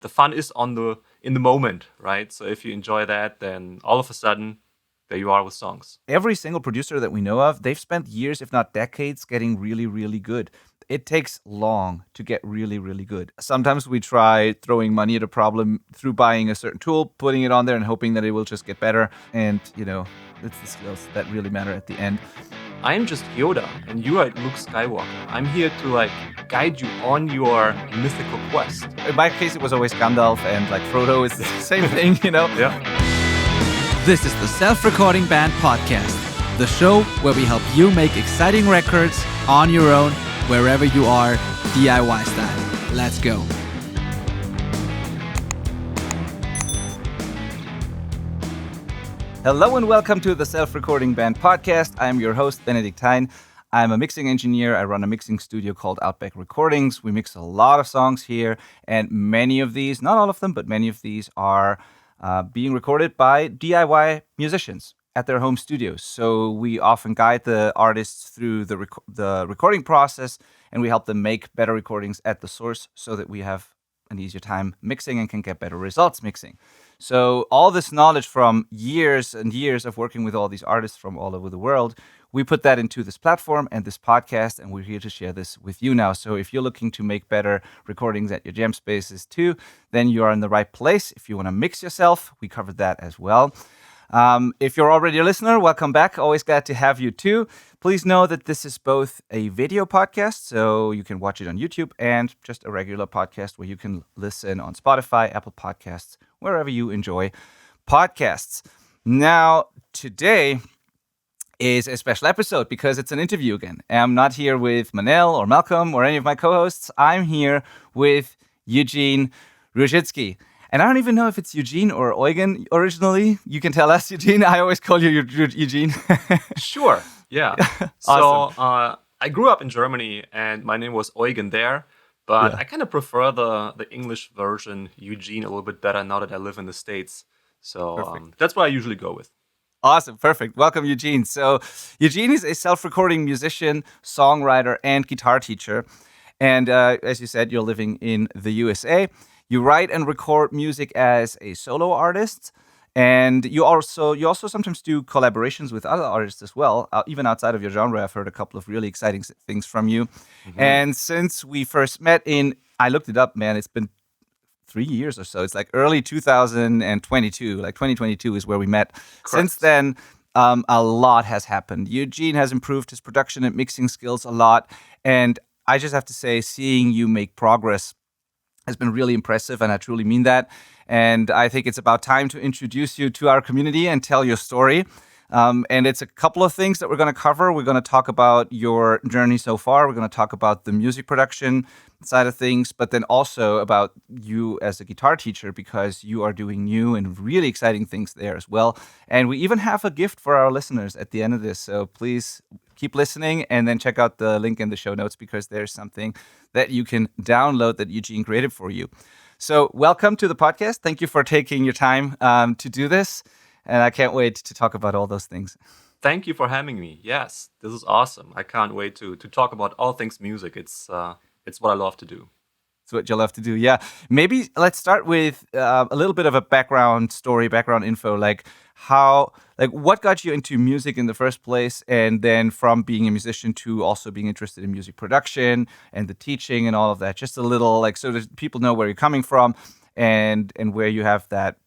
the fun is in the moment, right? So if you enjoy that, then all of a sudden, there you are with songs. Every single producer that we know of, they've spent years, if not decades, getting really, really good. It takes long to get really, really good. Sometimes we try throwing money at a problem through buying a certain tool, putting it on there and hoping that it will just get better. And, it's the skills that really matter at the end. I'm just Yoda, and you are Luke Skywalker. I'm here to guide you on your mythical quest. In my case, it was always Gandalf, and Frodo is the same thing, Yeah. This is the Self-Recording Band Podcast, the show where we help you make exciting records on your own, wherever you are, DIY style. Let's go. Hello and welcome to the Self-Recording Band Podcast. I'm your host, Benedikt Hein. I'm a mixing engineer. I run a mixing studio called Outback Recordings. We mix a lot of songs here, and many of these, not all of them, but many of these are being recorded by DIY musicians at their home studios. So we often guide the artists through the recording process, and we help them make better recordings at the source so that we have an easier time mixing and can get better results mixing. So all this knowledge from years and years of working with all these artists from all over the world, we put that into this platform and this podcast, and we're here to share this with you now. So if you're looking to make better recordings at your jam spaces too, then you are in the right place. If you want to mix yourself, we covered that as well. If you're already a listener, welcome back. Always glad to have you too. Please know that this is both a video podcast, so you can watch it on YouTube, and just a regular podcast where you can listen on Spotify, Apple Podcasts, wherever you enjoy podcasts. Now, today is a special episode because it's an interview again. I'm not here with Manel or Malcolm or any of my co-hosts. I'm here with Eugen Ruzickij. And I don't even know if it's Eugene or Eugen originally. You can tell us, Eugene. I always call you Eugene. Sure. Yeah. Awesome. So I grew up in Germany, and my name was Eugen there. But I kind of prefer the English version, Eugene, a little bit better now that I live in the States. So that's what I usually go with. Awesome. Perfect. Welcome, Eugene. So Eugene is a self-recording musician, songwriter, and guitar teacher. And as you said, you're living in the USA. You write and record music as a solo artist, and you also sometimes do collaborations with other artists as well, even outside of your genre. I've heard a couple of really exciting things from you. Mm-hmm. And since we first met I looked it up, man, it's been 3 years or so. It's early 2022, 2022 is where we met. Correct. Since then, a lot has happened. Eugene has improved his production and mixing skills a lot, and I just have to say, seeing you make progress has been really impressive, and I truly mean that. And I think it's about time to introduce you to our community and tell your story. And it's a couple of things that we're going to cover. We're going to talk about your journey so far. We're going to talk about the music production side of things, but then also about you as a guitar teacher, because you are doing new and really exciting things there as well. And we even have a gift for our listeners at the end of this. So please keep listening, and then check out the link in the show notes, because there's something that you can download that Eugene created for you. So welcome to the podcast. Thank you for taking your time to do this. And I can't wait to talk about all those things. Thank you for having me. Yes, this is awesome. I can't wait to talk about all things music. It's what I love to do. It's what you love to do, yeah. Maybe let's start with a little bit of a background story, background info, what got you into music in the first place, and then from being a musician to also being interested in music production and the teaching and all of that. Just a little, so that people know where you're coming from and where you have that,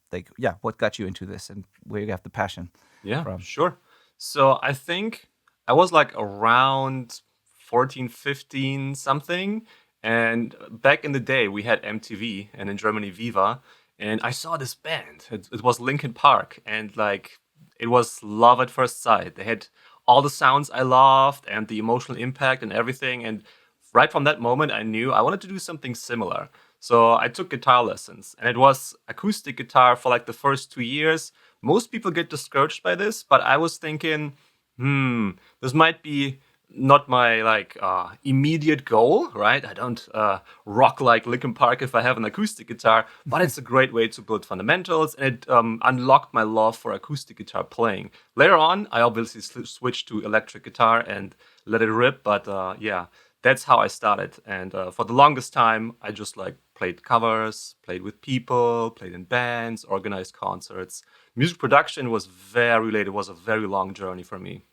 what got you into this and where you have the passion from. Sure. So I think I was around 14, 15 something. And back in the day, we had MTV, and in Germany, Viva. And I saw this band. It was Linkin Park. And it was love at first sight. They had all the sounds I loved and the emotional impact and everything. And right from that moment, I knew I wanted to do something similar. So I took guitar lessons, and it was acoustic guitar for the first 2 years. Most people get discouraged by this, but I was thinking, this might be not my immediate goal, right? I don't rock like Linkin Park if I have an acoustic guitar, but it's a great way to build fundamentals, and it unlocked my love for acoustic guitar playing. Later on, I obviously switched to electric guitar and let it rip, but that's how I started. And for the longest time, I just like played covers, played with people, played in bands, organized concerts. Music production was very late. It was a very long journey for me.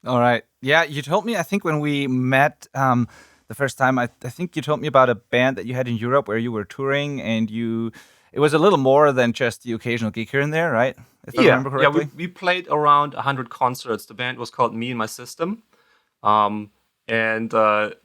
All right. Yeah, you told me, I think when we met the first time, I think you told me about a band that you had in Europe where you were touring and it was a little more than just the occasional gig here and there, right? If I remember Yeah, correctly. we played around 100 concerts. The band was called Me and My System. Um, and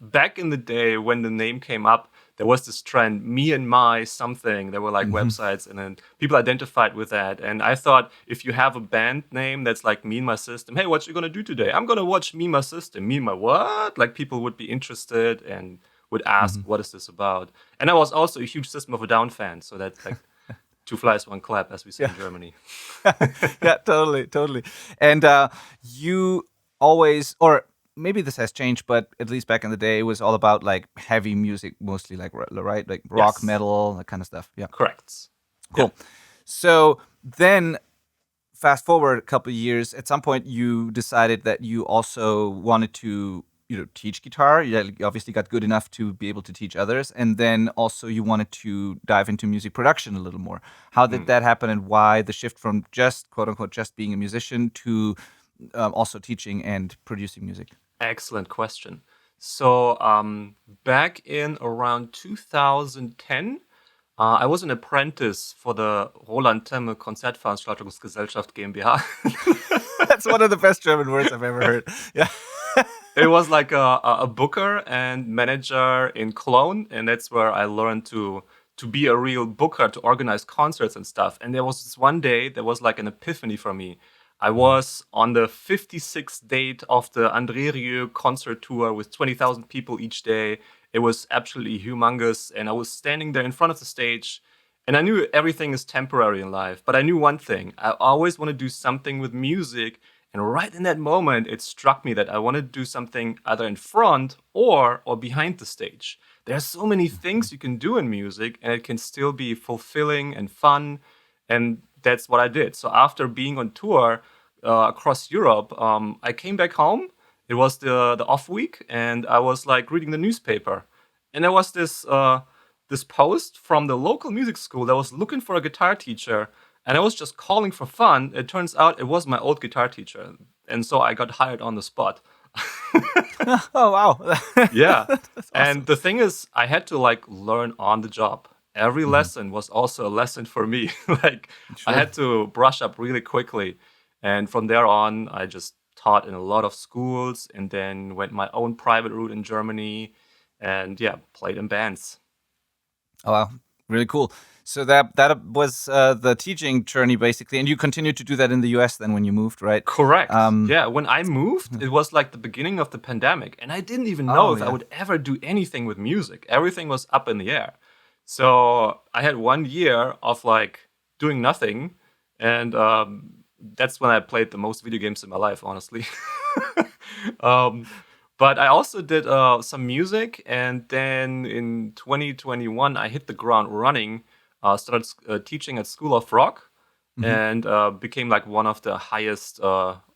back in the day when the name came up, there was this trend, me and my something. There were like websites, and then people identified with that. And I thought, if you have a band name that's like Me and My System, hey, what you gonna do today? I'm gonna watch Me and My System. Me and My what? Like people would be interested and would ask, what is this about? And I was also a huge System of a Down fan, so that's like two flies, one clap, as we say in Germany. Yeah, totally. And you always, or maybe this has changed, but at least back in the day, it was all about like heavy music, mostly like, right? Like rock, Yes. metal, that kind of stuff. Yeah. Correct. Cool. So then fast forward a couple of years, at some point you decided that you also wanted to, teach guitar. You obviously got good enough to be able to teach others. And then also you wanted to dive into music production a little more. How did that happen, and why the shift from just, quote unquote, just being a musician to also teaching and producing music? Excellent question. So back in around 2010, I was an apprentice for the Roland Temme Konzertveranstaltungsgesellschaft GmbH. That's one of the best German words I've ever heard. Yeah. It was like a booker and manager in Cologne, and that's where I learned to be a real booker, to organize concerts and stuff. And there was this one day, there was like an epiphany for me. I was on the 56th date of the André Rieu concert tour with 20,000 people each day. It was absolutely humongous, and I was standing there in front of the stage, and I knew everything is temporary in life, but I knew one thing. I always want to do something with music, and right in that moment, it struck me that I want to do something either in front or behind the stage. There are so many things you can do in music, and it can still be fulfilling and fun, and that's what I did. So after being on tour across Europe, I came back home. It was the off week, and I was like reading the newspaper, and there was this post from the local music school that was looking for a guitar teacher, and I was just calling for fun. It turns out it was my old guitar teacher, and so I got hired on the spot. Oh, wow. Yeah, That's and awesome. the thing is, I had to like learn on the job. Every lesson was also a lesson for me. Like I Sure. had to brush up really quickly, and from there on, I just taught in a lot of schools, and then went my own private route in Germany, and yeah, played in bands. Oh, wow. Really cool. So that was the teaching journey, basically. And you continued to do that in the US then when you moved, right? Correct. Um, Yeah, when I moved, it was like the beginning of the pandemic, and I didn't even know oh, if I yeah. would ever do anything with music. Everything was up in the air. So I had 1 year of like doing nothing, and that's when I played the most video games in my life, honestly. um, but I also did some music, and then in 2021, I hit the ground running. Started teaching at School of Rock, Mhm. and became like one of the highest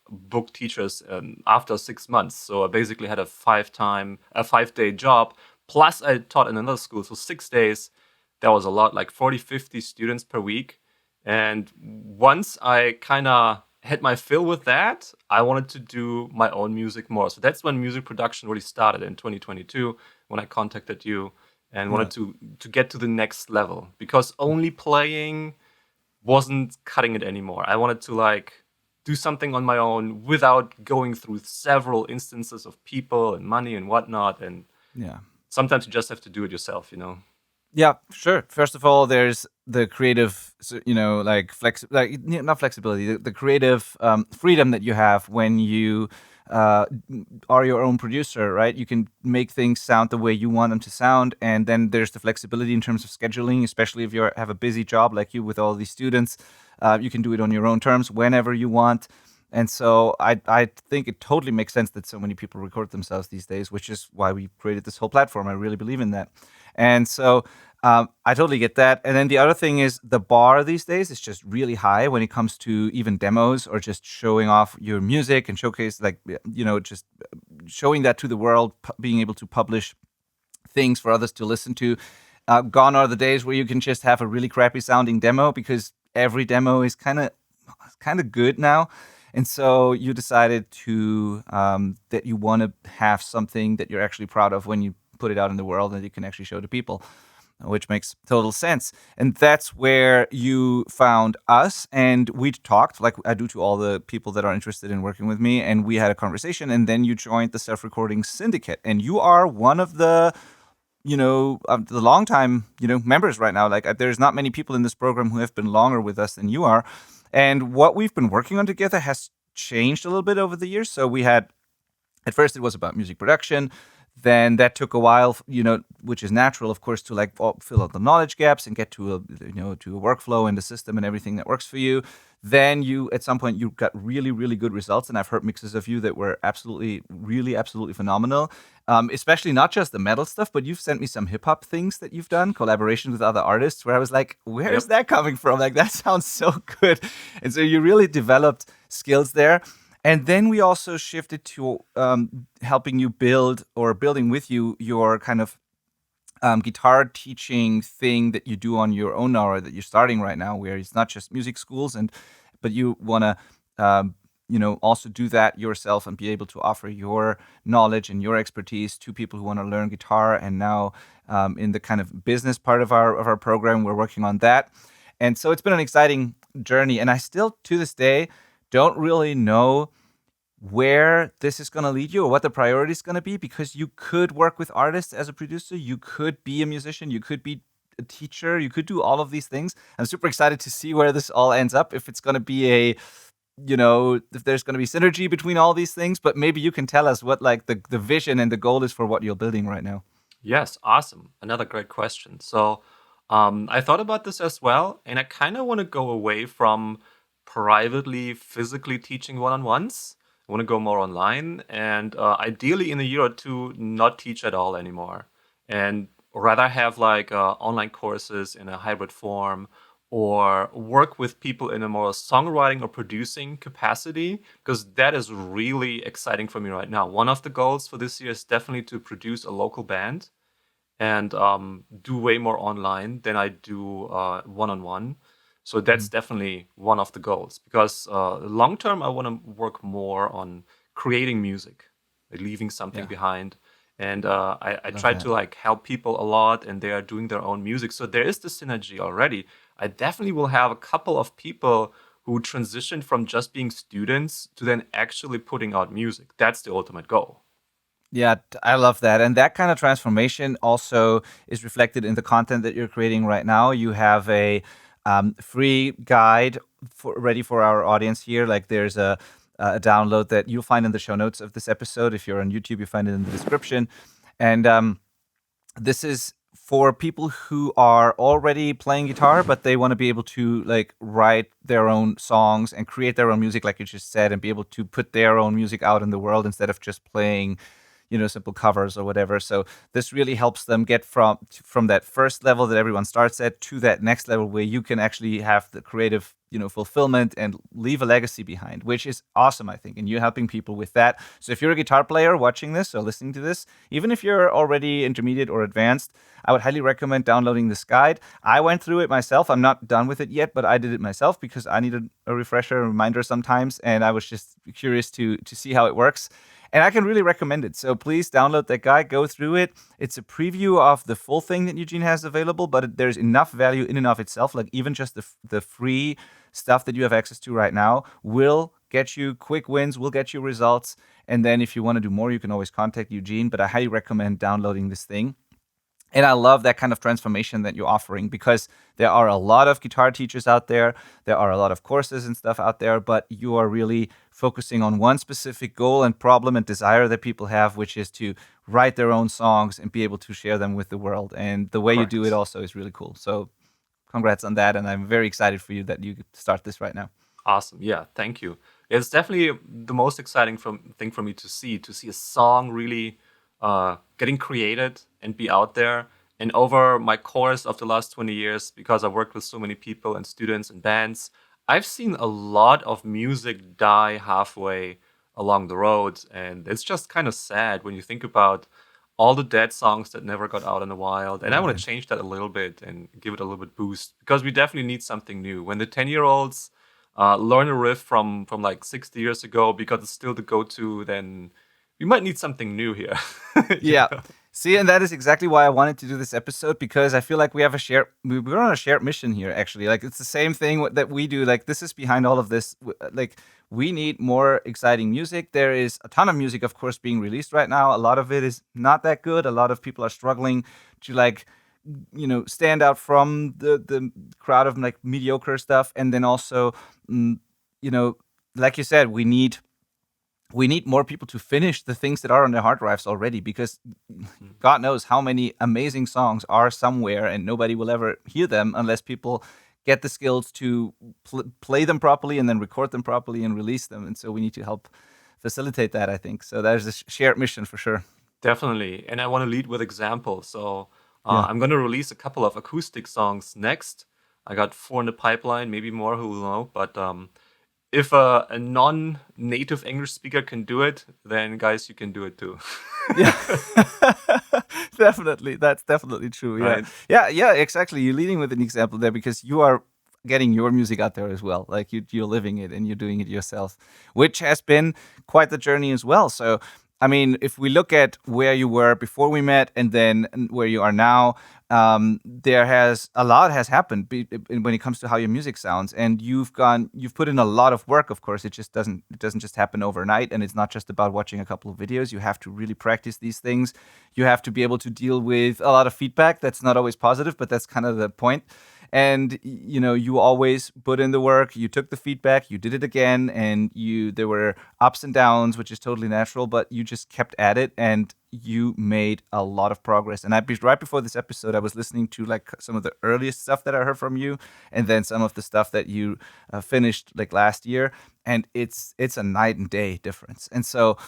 book teachers after 6 months. So I basically had a 5-day job. Plus, I taught in another school, so 6 days. That was a lot, like 40, 50 students per week. And once I kind of had my fill with that, I wanted to do my own music more. So that's when music production really started in 2022, when I contacted you and Yeah. wanted to get to the next level, because only playing wasn't cutting it anymore. I wanted to like do something on my own without going through several instances of people and money and whatnot. And Yeah. sometimes you just have to do it yourself, you know? Yeah, sure. First of all, there's the creative, like not flexibility, the creative freedom that you have when you uh, are your own producer, right? You can make things sound the way you want them to sound, and then there's the flexibility in terms of scheduling, especially if you have a busy job like you with all these students. You can do it on your own terms whenever you want. And so I think it totally makes sense that so many people record themselves these days, which is why we created this whole platform. I really believe in that. And so I totally get that. And then the other thing is the bar these days is just really high when it comes to even demos or just showing off your music and showcase, like, just showing that to the world, being able to publish things for others to listen to. Gone are the days where you can just have a really crappy sounding demo, because every demo is kind of good now. And so you decided to that you want to have something that you're actually proud of when you put it out in the world and you can actually show to people, which makes total sense. And that's where you found us, and we talked like I do to all the people that are interested in working with me, and we had a conversation, and then you joined the Self-Recording Syndicate, and you are one of the the long time, members right now. Like there's not many people in this program who have been longer with us than you are. And what we've been working on together has changed a little bit over the years. So we had, at first it was about music production. Then that took a while, which is natural, of course, to like fill out the knowledge gaps and get to a workflow and the system and everything that works for you. Then at some point, you got really, really good results. And I've heard mixes of you that were absolutely phenomenal. Especially not just the metal stuff, but you've sent me some hip hop things that you've done, collaborations with other artists, where I was like, where is that coming from? Like, that sounds so good. And so you really developed skills there. And then we also shifted to helping you building with you your kind of guitar teaching thing that you do on your own now, or that you're starting right now, where it's not just music schools, but you want to also do that yourself and be able to offer your knowledge and your expertise to people who want to learn guitar. And now in the kind of business part of our program, we're working on that. And so it's been an exciting journey. And I still, to this day, don't really know where this is going to lead you or what the priority is going to be, because you could work with artists as a producer, you could be a musician, you could be a teacher, you could do all of these things. I'm super excited to see where this all ends up, if it's going to be if there's going to be synergy between all these things. But maybe you can tell us what like the vision and the goal is for what you're building right now. Yes, awesome. Another great question. So I thought about this as well, and I kind of want to go away from privately, physically teaching one-on-ones. I want to go more online, and ideally in a year or two, not teach at all anymore, and rather have like online courses in a hybrid form, or work with people in a more songwriting or producing capacity, because that is really exciting for me right now. One of the goals for this year is definitely to produce a local band and do way more online than I do one-on-one. So that's definitely one of the goals, because long term, I want to work more on creating music, like leaving something behind. And I try to like help people a lot, and they are doing their own music. So there is the synergy already. I definitely will have a couple of people who transition from just being students to then actually putting out music. That's the ultimate goal. Yeah, I love that. And that kind of transformation also is reflected in the content that you're creating right now. You have a free guide ready for our audience here. Like there's a download that you'll find in the show notes of this episode. If you're on YouTube, you find it in the description. And this is for people who are already playing guitar, but they want to be able to like write their own songs and create their own music, like you just said, and be able to put their own music out in the world instead of just playing simple covers or whatever. So this really helps them get from that first level that everyone starts at to that next level where you can actually have the creative, fulfillment and leave a legacy behind, which is awesome, I think. And you're helping people with that. So if you're a guitar player watching this or listening to this, even if you're already intermediate or advanced, I would highly recommend downloading this guide. I went through it myself. I'm not done with it yet, but I did it myself because I needed a refresher, a reminder sometimes. And I was just curious to see how it works. And I can really recommend it. So please download that guide, go through it. It's a preview of the full thing that Eugen has available, but there's enough value in and of itself. Like even just the free stuff that you have access to right now will get you quick wins, will get you results. And then if you want to do more, you can always contact Eugen, but I highly recommend downloading this thing. And I love that kind of transformation that you're offering, because there are a lot of guitar teachers out there. There are a lot of courses and stuff out there, but you are really focusing on one specific goal and problem and desire that people have, which is to write their own songs and be able to share them with the world. And the way Correct. you do it also is really cool. So congrats on that. And I'm very excited for you that you start this right now. Awesome. Yeah, thank you. It's definitely the most exciting thing for me to see a song really getting created and be out there. And over my course of the last 20 years, because I worked with so many people and students and bands, I've seen a lot of music die halfway along the road. And it's just kind of sad when you think about all the dead songs that never got out in the wild. And I want to change that a little bit and give it a little bit boost, because we definitely need something new. When the 10-year-olds learn a riff from like 60 years ago because it's still the go-to, then we might need something new here. Yeah. See, and that is exactly why I wanted to do this episode, because I feel like we have we're on a shared mission here, actually. Like, it's the same thing that we do. Like, this is behind all of this. Like, we need more exciting music. There is a ton of music, of course, being released right now. A lot of it is not that good. A lot of people are struggling to, like, stand out from the crowd of, like, mediocre stuff. And then also, like you said, we need more people to finish the things that are on their hard drives already, because God knows how many amazing songs are somewhere and nobody will ever hear them unless people get the skills to play them properly and then record them properly and release them. And so we need to help facilitate that, I think. So there's a shared mission for sure. Definitely. And I want to lead with examples. So Yeah. I'm going to release a couple of acoustic songs next. I got 4 in the pipeline, maybe more, who will know. But if a non-native English speaker can do it, then guys, you can do it too. Yeah. Definitely. That's definitely true. Yeah. Right. Yeah, exactly. You're leading with an example there because you are getting your music out there as well. Like, you're living it and you're doing it yourself, which has been quite the journey as well. So, I mean, if we look at where you were before we met and then where you are now, a lot has happened when it comes to how your music sounds, and you've put in a lot of work. Of course, it doesn't just happen overnight, and it's not just about watching a couple of videos. You have to really practice these things. You have to be able to deal with a lot of feedback that's not always positive, but that's kind of the point. And you always put in the work. You took the feedback, you did it again, and there were ups and downs, which is totally natural, but you just kept at it and you made a lot of progress. And right before this episode, I was listening to, like, some of the earliest stuff that I heard from you, and then some of the stuff that you finished, like, last year, and it's a night and day difference. And so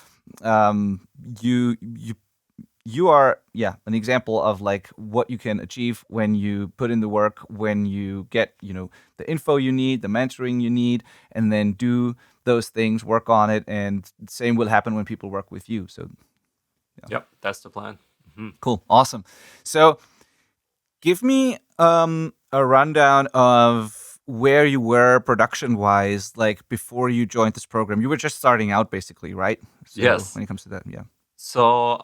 you are, an example of, like, what you can achieve when you put in the work, when you get, the info you need, the mentoring you need, and then do those things, work on it, and same will happen when people work with you. So, Yep, that's the plan. Cool, awesome. So, give me a rundown of where you were production-wise, like, before you joined this program. You were just starting out, basically, right? So, Yes. When it comes to that, yeah. So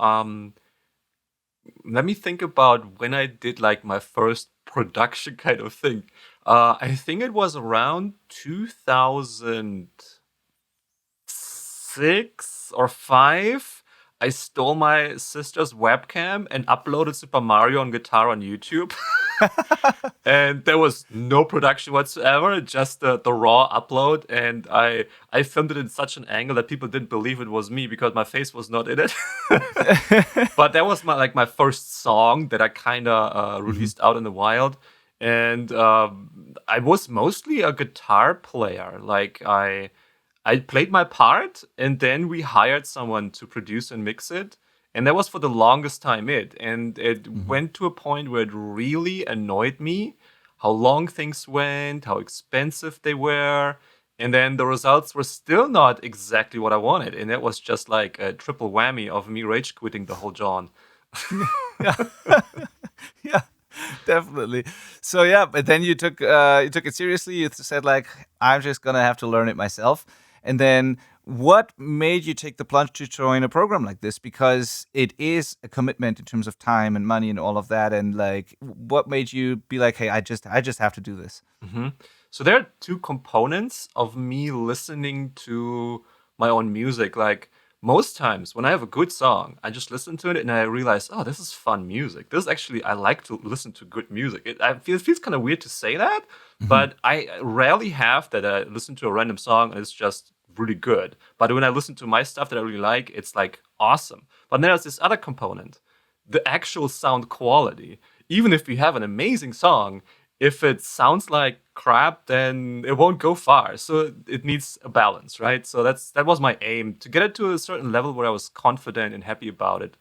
let me think about when I did, like, my first production kind of thing. I think it was around 2006 or 5. I stole my sister's webcam and uploaded Super Mario on guitar on YouTube. And there was no production whatsoever, just the raw upload. And I filmed it in such an angle that people didn't believe it was me because my face was not in it. But that was my first song that I kind of released out in the wild. And I was mostly a guitar player. Like, I played my part, and then we hired someone to produce and mix it. And that was for the longest time it. And it went to a point where it really annoyed me how long things went, how expensive they were. And then the results were still not exactly what I wanted. And that was just like a triple whammy of me rage quitting the whole John. Yeah, definitely. So yeah, but then you took it seriously. You said, like, I'm just gonna have to learn it myself. And then what made you take the plunge to join a program like this? Because it is a commitment in terms of time and money and all of that. And, like, what made you be like, hey, I just have to do this? So there are 2 components of me listening to my own music. Like, most times when I have a good song, I just listen to it and I realize, oh, this is fun music. This is actually, I like to listen to good music. It feels kind of weird to say that, but I rarely have that. I listen to a random song and it's just really good. But when I listen to my stuff that I really like, it's, like, awesome. But then there's this other component, the actual sound quality. Even if you have an amazing song, if it sounds like crap, then it won't go far. So it needs a balance, right? So that was my aim, to get it to a certain level where I was confident and happy about it.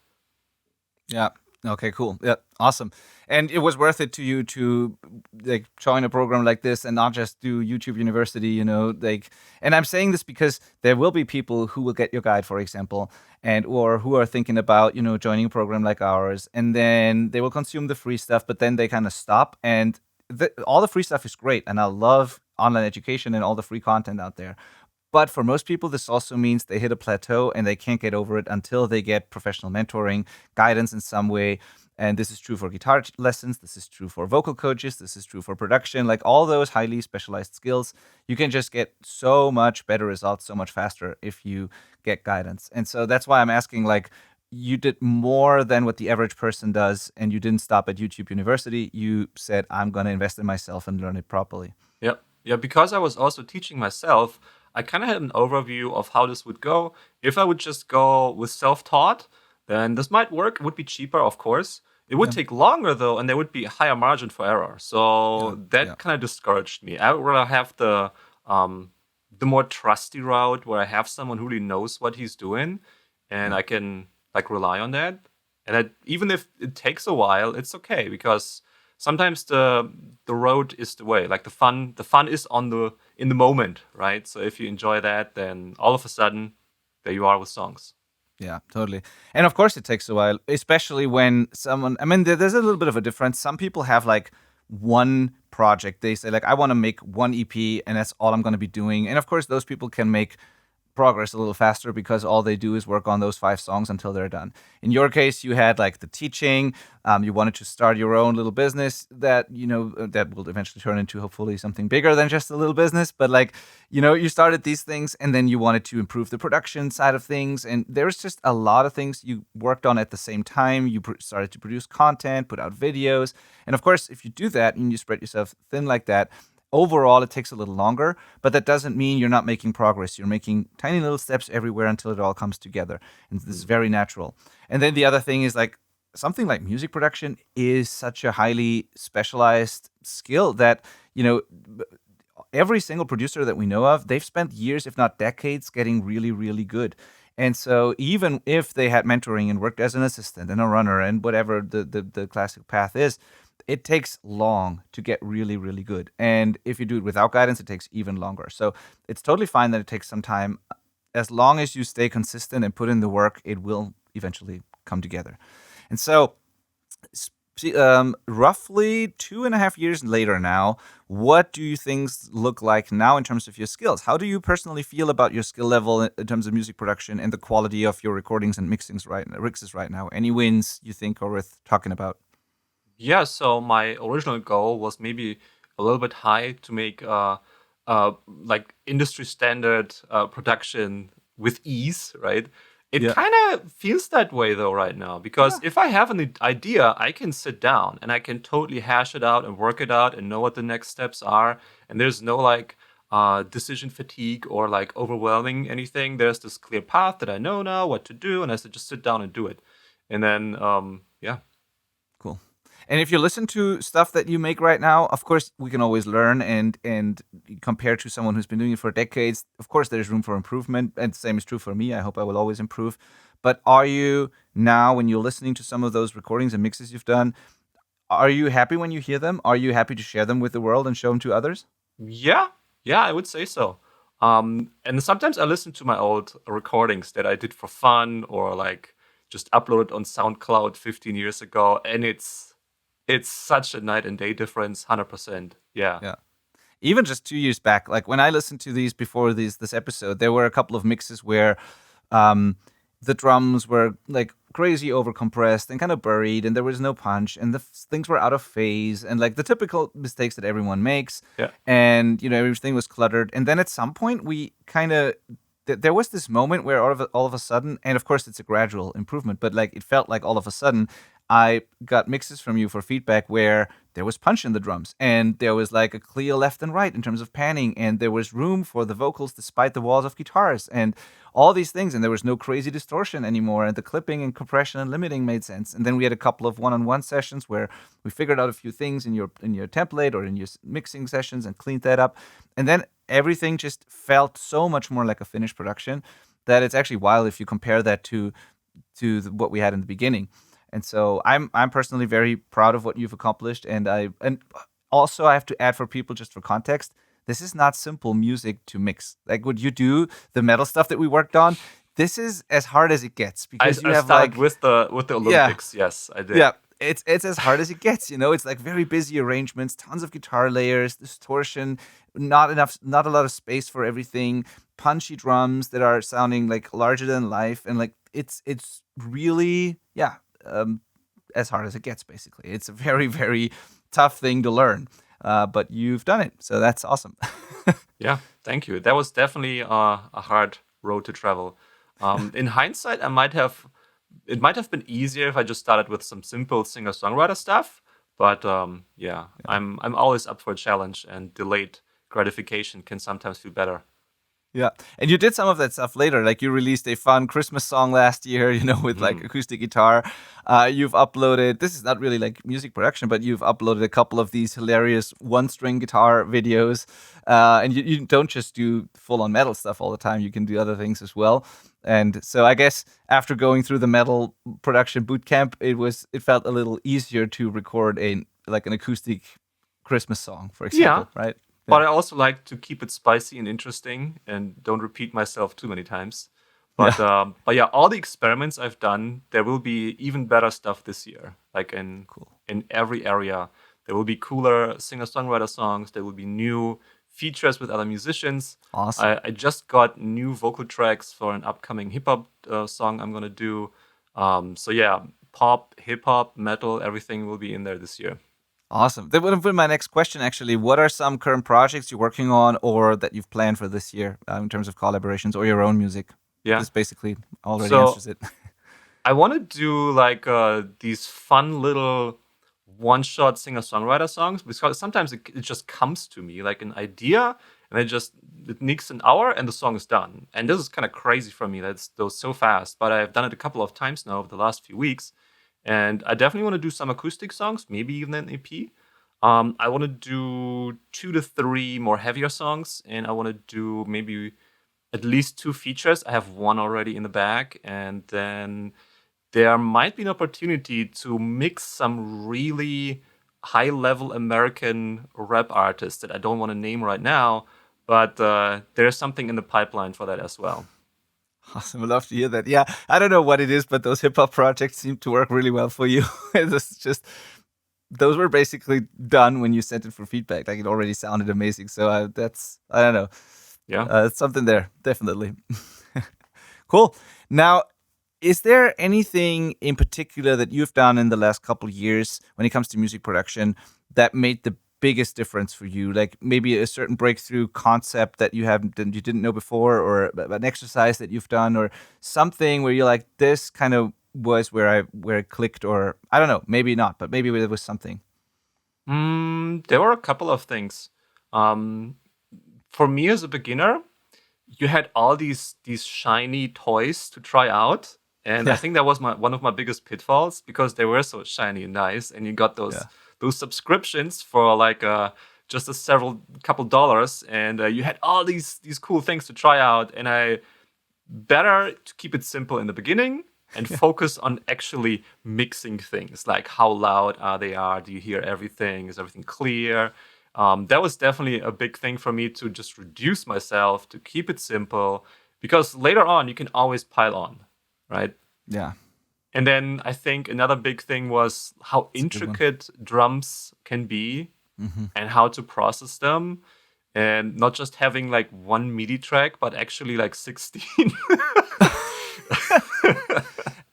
Yeah. Okay, cool. Yeah, awesome. And it was worth it to you to like join a program like this and not just do YouTube University, and I'm saying this because there will be people who will get your guide, for example, and or who are thinking about, joining a program like ours, and then they will consume the free stuff, but then they kind of stop. And all the free stuff is great, and I love online education and all the free content out there. But for most people, this also means they hit a plateau and they can't get over it until they get professional mentoring, guidance in some way. And this is true for guitar lessons. This is true for vocal coaches. This is true for production. Like all those highly specialized skills, you can just get so much better results so much faster if you get guidance. And so that's why I'm asking, like, you did more than what the average person does, and you didn't stop at YouTube University. You said, I'm going to invest in myself and learn it properly. Yep. Yeah, because I was also teaching myself, I kind of had an overview of how this would go. If I would just go with self-taught, then this might work. It would be cheaper, of course. It would take longer, though, and there would be a higher margin for error. So that kind of discouraged me. I would rather have the more trusty route where I have someone who really knows what he's doing, and I can like rely on that. And even if it takes a while, it's okay, because sometimes the road is the way. Like the fun is in the moment, right? So if you enjoy that, then all of a sudden there you are with songs. Yeah, totally. And of course it takes a while, especially when there's a little bit of a difference. Some people have like one project. They say like, I want to make one EP and that's all I'm going to be doing. And of course those people can make progress a little faster because all they do is work on those 5 songs until they're done. In your case, you had like the teaching, you wanted to start your own little business that that will eventually turn into hopefully something bigger than just a little business. But like, you started these things and then you wanted to improve the production side of things, and there's just a lot of things you worked on at the same time. You started to produce content, put out videos, and of course if you do that and you spread yourself thin like that, overall, it takes a little longer, but that doesn't mean you're not making progress. You're making tiny little steps everywhere until it all comes together. And this is very natural. And then the other thing is like something like music production is such a highly specialized skill that, every single producer that we know of, they've spent years, if not decades, getting really, really good. And so even if they had mentoring and worked as an assistant and a runner and whatever the classic path is, it takes long to get really, really good. And if you do it without guidance, it takes even longer. So it's totally fine that it takes some time. As long as you stay consistent and put in the work, it will eventually come together. And so roughly 2.5 years later now, what do you things look like now in terms of your skills? How do you personally feel about your skill level in terms of music production and the quality of your recordings and mixes right now? Any wins you think are worth talking about? Yeah, so my original goal was maybe a little bit high to make like industry standard production with ease, right? It kind of feels that way though right now, because if I have an idea, I can sit down and I can totally hash it out and work it out and know what the next steps are. And there's no like decision fatigue or like overwhelming anything. There's this clear path that I know now what to do, and I just sit down and do it. And then, Cool. And if you listen to stuff that you make right now, of course, we can always learn and compare to someone who's been doing it for decades. Of course, there's room for improvement, and the same is true for me. I hope I will always improve. But are you now, when you're listening to some of those recordings and mixes you've done, are you happy when you hear them? Are you happy to share them with the world and show them to others? yeah, I would say so. And sometimes I listen to my old recordings that I did for fun or like just uploaded on SoundCloud 15 years ago, and it's such a night and day difference, 100%. Yeah. Even just 2 years back, like when I listened to these before this episode, there were a couple of mixes where the drums were like crazy overcompressed and kind of buried, and there was no punch, and the things were out of phase, and like the typical mistakes that everyone makes. Yeah. And everything was cluttered. And then at some point, we kind of there was this moment where all of a sudden, and of course it's a gradual improvement, but like it felt like all of a sudden I got mixes from you for feedback where there was punch in the drums, and there was like a clear left and right in terms of panning, and there was room for the vocals despite the walls of guitars and all these things, and there was no crazy distortion anymore, and the clipping and compression and limiting made sense. And then we had a couple of one-on-one sessions where we figured out a few things in your template or in your mixing sessions and cleaned that up, and then everything just felt so much more like a finished production that it's actually wild if you compare that to what we had in the beginning. And so I'm personally very proud of what you've accomplished. And also I have to add for people, just for context, this is not simple music to mix. Like what you do, the metal stuff that we worked on, this is as hard as it gets, because you I have started like, with the yeah, Olympics. Yes, I did. yeah, it's as hard as it gets. It's like very busy arrangements, tons of guitar layers, distortion, not a lot of space for everything, punchy drums that are sounding like larger than life, and like it's really, yeah, as hard as it gets. Basically, it's a very, very tough thing to learn, but you've done it, so that's awesome. Yeah, thank you. That was definitely a hard road to travel. In hindsight, it might have been easier if I just started with some simple singer-songwriter stuff. But yeah, I'm always up for a challenge, and delayed gratification can sometimes feel better. Yeah. And you did some of that stuff later. Like you released a fun Christmas song last year, with like acoustic guitar. You've uploaded, this is not really like music production, but you've uploaded a couple of these hilarious one-string guitar videos. And you don't just do full-on metal stuff all the time. You can do other things as well. And so I guess after going through the metal production boot camp, it felt a little easier to record an acoustic Christmas song, for Yeah, example, right? but I also like to keep it spicy and interesting, and don't repeat myself too many times. But yeah, all the experiments I've done, there will be even better stuff this year. Like in every area, there will be cooler singer-songwriter songs. There will be new features with other musicians. Awesome. I just got new vocal tracks for an upcoming hip hop song I'm gonna do. So yeah, pop, hip hop, metal, everything will be in there this year. Awesome. That would have been my next question, actually. What are some current projects you're working on or that you've planned for this year in terms of collaborations or your own music? Yeah. This basically already So answers it. I want to do like these fun little one-shot singer-songwriter songs, because sometimes it just comes to me like an idea, and it needs an hour and the song is done. And this is kind of crazy for me. That goes so fast. But I've done it a couple of times now over the last few weeks, and I definitely want to do some acoustic songs, maybe even an EP. I want to do 2 to 3 more heavier songs, and I want to do maybe at least 2 features. I have one already in the bag, and then there might be an opportunity to mix some really high-level American rap artists that I don't want to name right now, but there's something in the pipeline for that as well. Awesome. I'd love to hear that. Yeah. I don't know what it is, but those hip hop projects seem to work really well for you. It's just, those were basically done when you sent it for feedback. Like it already sounded amazing. So I don't know. Yeah. It's something there. Definitely. Cool. Now, is there anything in particular that you've done in the last couple of years when it comes to music production that made the biggest difference for you? Like maybe a certain breakthrough concept that you didn't know before, or an exercise that you've done, or something where you're like, this kind of was where it clicked, or I don't know, maybe not, but maybe there was something. There were a couple of things. For me as a beginner, you had all these shiny toys to try out. And I think that was one of my biggest pitfalls, because they were so shiny and nice, and you got those subscriptions for like just couple dollars, and you had all these cool things to try out. And I better to keep it simple in the beginning and focus on actually mixing things, like how loud do you hear everything, is everything clear? That was definitely a big thing for me, to just reduce myself, to keep it simple, because later on you can always pile on, right? Yeah. And then I think another big thing was how intricate drums can be, and how to process them, and not just having like one MIDI track, but actually like 16.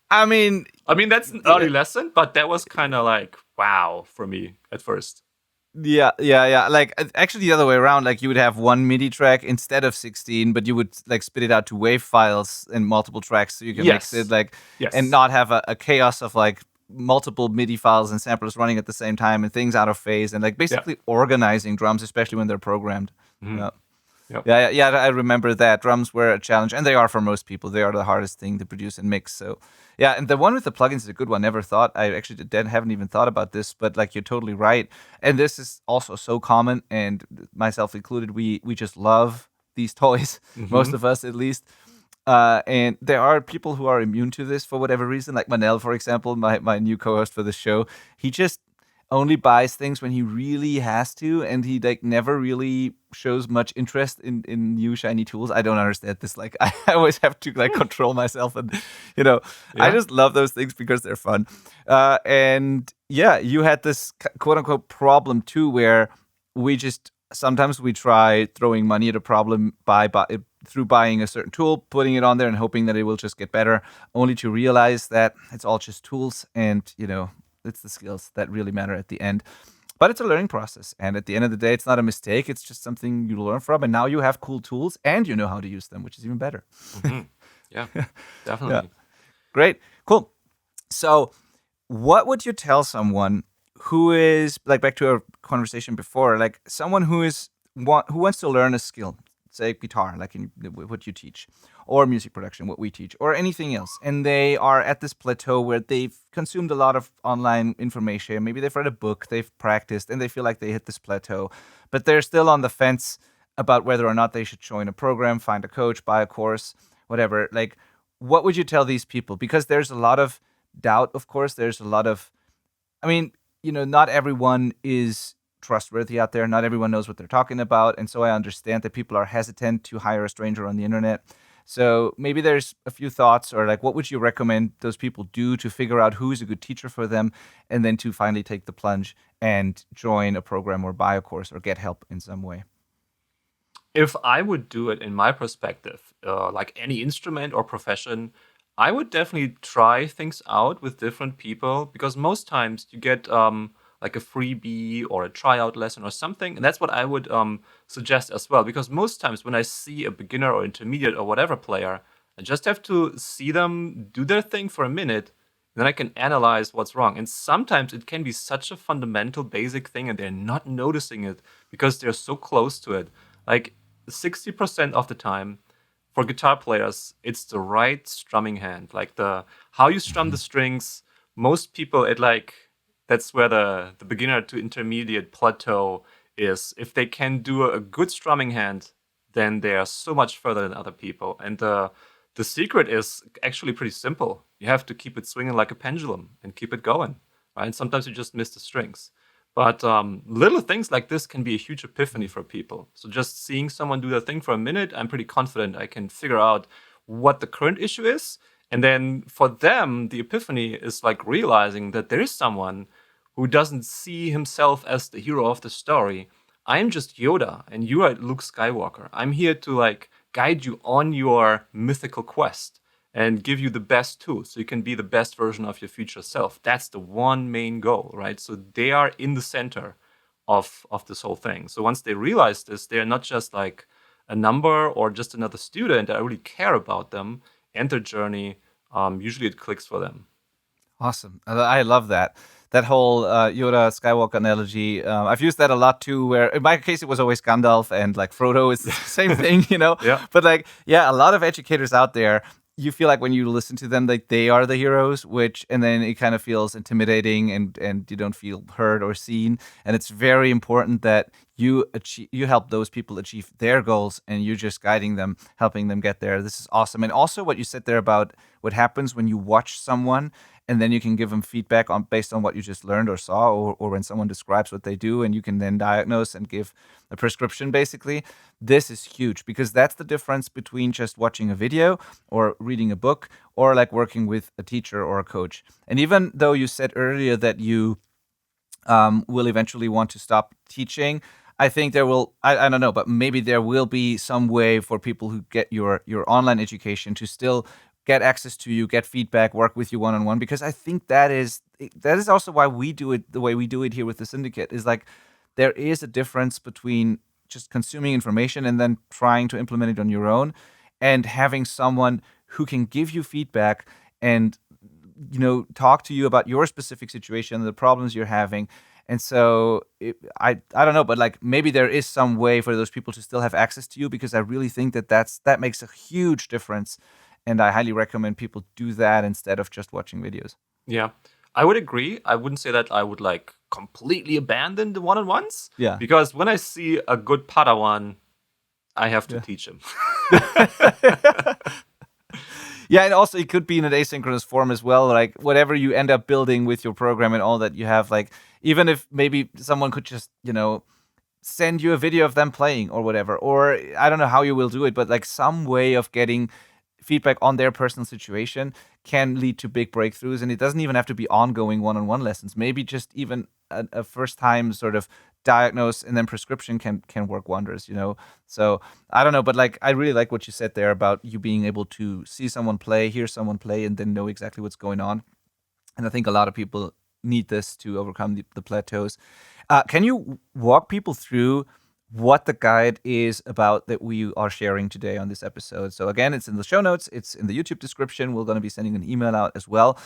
I mean, that's an early lesson, but that was kind of like, wow, for me at first. Yeah. Like actually the other way around, like you would have one MIDI track instead of 16, but you would like spit it out to WAV files in multiple tracks, so you can mix it and not have a chaos of like multiple MIDI files and samplers running at the same time and things out of phase, and like basically organizing drums, especially when they're programmed. Yep. Yeah, I remember that. Drums were a challenge, and they are for most people. They are the hardest thing to produce and mix. So, yeah, and the one with the plugins is a good one. I actually haven't even thought about this, but like you're totally right. And this is also so common, and myself included, we just love these toys, most of us at least. And there are people who are immune to this for whatever reason. Like Manel, for example, my new co-host for the show. He just only buys things when he really has to, and he like never really shows much interest in new shiny tools. I don't understand this. Like I always have to like control myself, and I just love those things because they're fun. And yeah, you had this quote unquote problem too, where sometimes we try throwing money at a problem through buying a certain tool, putting it on there, and hoping that it will just get better, only to realize that it's all just tools, and it's the skills that really matter at the end. But it's a learning process, and at the end of the day, it's not a mistake. It's just something you learn from, and now you have cool tools, and you know how to use them, which is even better. Mm-hmm. Yeah, definitely. Yeah. Great, cool. So, what would you tell someone who is, like, back to our conversation before, like someone who wants to learn a skill, say guitar, like in what you teach, or music production, what we teach, or anything else, and they are at this plateau where they've consumed a lot of online information, maybe they've read a book, they've practiced, and they feel like they hit this plateau, but they're still on the fence about whether or not they should join a program, find a coach, buy a course, whatever. Like, what would you tell these people? Because there's a lot of doubt, of course. There's a lot of, not everyone is trustworthy out there. Not everyone knows what they're talking about. And so I understand that people are hesitant to hire a stranger on the internet. So maybe there's a few thoughts, or like, what would you recommend those people do to figure out who's a good teacher for them, and then to finally take the plunge and join a program or buy a course or get help in some way? If I would do it in my perspective, like any instrument or profession, I would definitely try things out with different people, because most times you get like a freebie or a tryout lesson or something. And that's what I would suggest as well, because most times when I see a beginner or intermediate or whatever player, I just have to see them do their thing for a minute, and then I can analyze what's wrong. And sometimes it can be such a fundamental, basic thing, and they're not noticing it because they're so close to it. Like 60% of the time, for guitar players, it's the right strumming hand. Like how you strum the strings, most people, that's where the beginner to intermediate plateau is. If they can do a good strumming hand, then they are so much further than other people. And the secret is actually pretty simple. You have to keep it swinging like a pendulum and keep it going, right? And sometimes you just miss the strings. But little things like this can be a huge epiphany for people. So just seeing someone do their thing for a minute, I'm pretty confident I can figure out what the current issue is. And then for them, the epiphany is like realizing that there is someone who doesn't see himself as the hero of the story. I'm just Yoda, and you are Luke Skywalker. I'm here to like guide you on your mythical quest and give you the best tools so you can be the best version of your future self. That's the one main goal, right? So they are in the center of this whole thing. So once they realize this, they're not just like a number or just another student. I really care about them and their journey. Usually it clicks for them. Awesome. I love that. That whole Yoda Skywalker analogy. I've used that a lot too, where in my case it was always Gandalf, and like Frodo is the same thing, Yeah. But like, yeah, a lot of educators out there, you feel like when you listen to them, like they are the heroes, and then it kind of feels intimidating, and you don't feel heard or seen. And it's very important that you help those people achieve their goals, and you're just guiding them, helping them get there. This is awesome. And also what you said there about what happens when you watch someone, and then you can give them feedback based on what you just learned or saw, or when someone describes what they do, and you can then diagnose and give a prescription, basically. This is huge, because that's the difference between just watching a video or reading a book, or like working with a teacher or a coach. And even though you said earlier that you will eventually want to stop teaching, I think there will, I don't know, but maybe there will be some way for people who get your online education to still get access to you, get feedback, work with you one-on-one, because I think that is also why we do it the way we do it here with the Syndicate, is like there is a difference between just consuming information and then trying to implement it on your own, and having someone who can give you feedback and talk to you about your specific situation, the problems you're having. And so I don't know, but like maybe there is some way for those people to still have access to you, because I really think that makes a huge difference. And I highly recommend people do that instead of just watching videos. Yeah, I would agree. I wouldn't say that I would like completely abandon the one-on-ones. Yeah. Because when I see a good Padawan, I have to teach him. Yeah, and also it could be in an asynchronous form as well. Like whatever you end up building with your program and all that you have, like even if maybe someone could just, send you a video of them playing or whatever, or I don't know how you will do it, but like some way of getting feedback on their personal situation can lead to big breakthroughs. And it doesn't even have to be ongoing one-on-one lessons. Maybe just even a first time sort of diagnose and then prescription can work wonders, So I don't know, but like I really like what you said there about you being able to see someone play, hear someone play, and then know exactly what's going on. And I think a lot of people need this to overcome the plateaus. Can you walk people through what the guide is about that we are sharing today on this episode? So again, it's in the show notes, it's in the YouTube description. We're going to be sending an email out as well.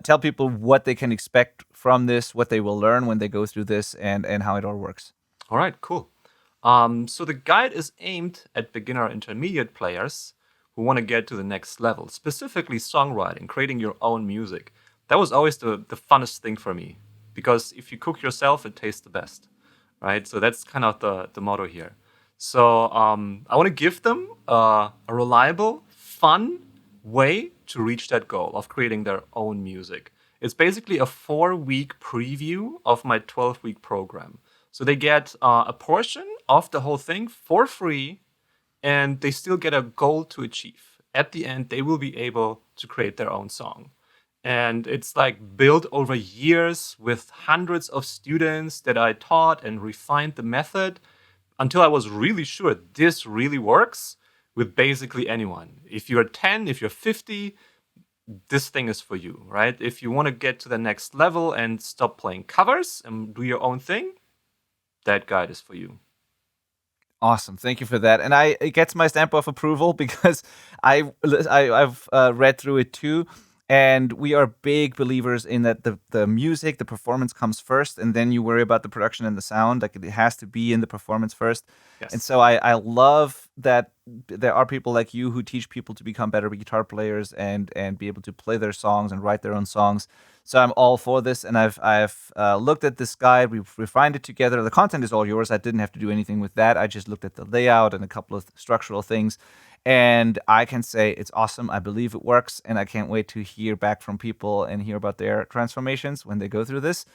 Tell people what they can expect from this, what they will learn when they go through this, and how it all works. All right, cool. So the guide is aimed at beginner intermediate players who want to get to the next level, specifically songwriting, creating your own music. That was always the funnest thing for me, because if you cook yourself, it tastes the best, right? So that's kind of the motto here. So I want to give them a reliable, fun way to reach that goal of creating their own music. It's basically a 4-week preview of my 12-week program. So they get a portion of the whole thing for free, and they still get a goal to achieve. At the end, they will be able to create their own song. And it's like built over years with hundreds of students that I taught and refined the method until I was really sure this really works with basically anyone. If you're 10, if you're 50, this thing is for you, right? If you want to get to the next level and stop playing covers and do your own thing, that guide is for you. Awesome, thank you for that, and it gets my stamp of approval because I've read through it too, and we are big believers in that the music, the performance comes first, and then you worry about the production and the sound. Like it has to be in the performance first. Yes. And so I love that there are people like you who teach people to become better guitar players and be able to play their songs and write their own songs. So I'm all for this, and I've looked at this guide. We've refined it together. The content is all yours. I didn't have to do anything with that. I just looked at the layout and a couple of structural things, and I can say it's awesome. I believe it works, and I can't wait to hear back from people and hear about their transformations when they go through this.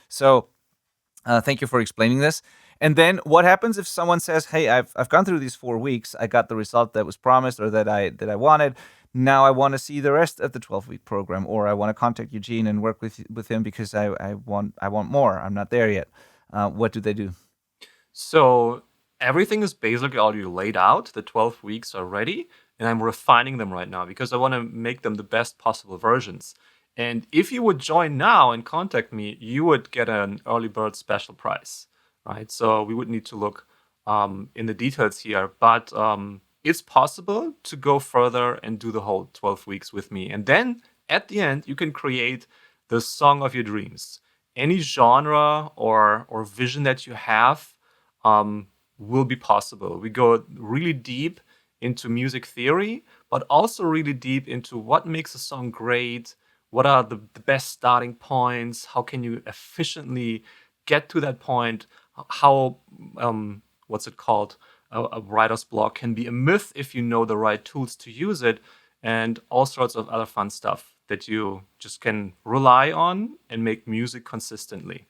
So thank you for explaining this. And then what happens if someone says, "Hey, I've gone through these 4 weeks. I got the result that was promised or that I wanted. Now I want to see the rest of the 12-week program, or I want to contact Eugen and work with him because I want more. I'm not there yet." What do they do? So everything is basically already laid out. The 12 weeks are ready, and I'm refining them right now because I want to make them the best possible versions. And if you would join now and contact me, you would get an early bird special price, right? So we would need to look in the details here, but it's possible to go further and do the whole 12 weeks with me. And then at the end, you can create the song of your dreams. Any genre or vision that you have will be possible. We go really deep into music theory, but also really deep into what makes a song great, what are the best starting points, how can you efficiently get to that point, how, what's it called? A writer's block can be a myth if you know the right tools to use it, and all sorts of other fun stuff that you just can rely on and make music consistently.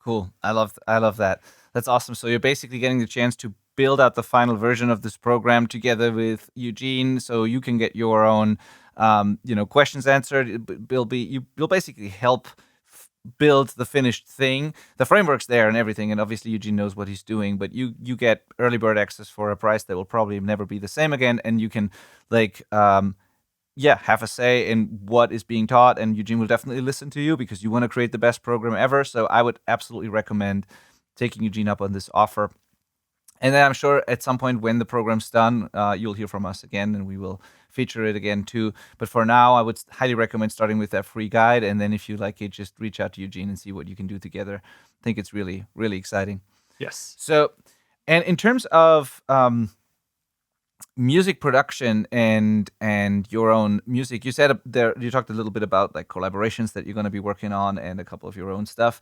Cool. I love that. That's awesome. So you're basically getting the chance to build out the final version of this program together with Eugen, so you can get your own, questions answered. You'll basically help build the finished thing. The framework's there and everything, and obviously Eugen knows what he's doing, but you get early bird access for a price that will probably never be the same again, and you can have a say in what is being taught, and Eugen will definitely listen to you because you want to create the best program ever. So I would absolutely recommend taking Eugen up on this offer. And then I'm sure at some point when the program's done, you'll hear from us again and we will feature it again too. But for now, I would highly recommend starting with that free guide. And then if you like it, just reach out to Eugen and see what you can do together. I think it's really, really exciting. Yes. So, and in terms of music production and your own music, you said there, you talked a little bit about like collaborations that you're going to be working on and a couple of your own stuff.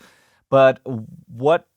But what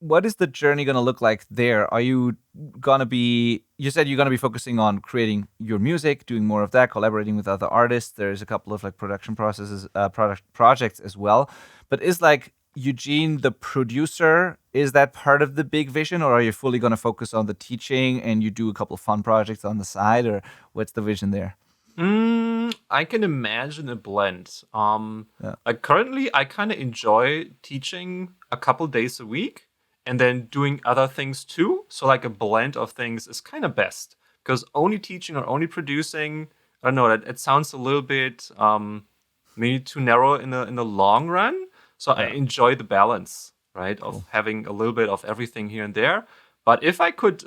what is the journey going to look like there? Are you going to be, you said you're going to be focusing on creating your music, doing more of that, collaborating with other artists. There's a couple of like production processes, product projects as well. But is like Eugene the producer, is that part of the big vision, or are you fully going to focus on the teaching and you do a couple of fun projects on the side, or what's the vision there? I can imagine a blend. Yeah. Like currently, I kind of enjoy teaching a couple days a week and then doing other things too. So like a blend of things is kind of best, because only teaching or only producing, I don't know, it sounds a little bit maybe too narrow in the long run. So I enjoy the balance, right, of having a little bit of everything here and there. But if I could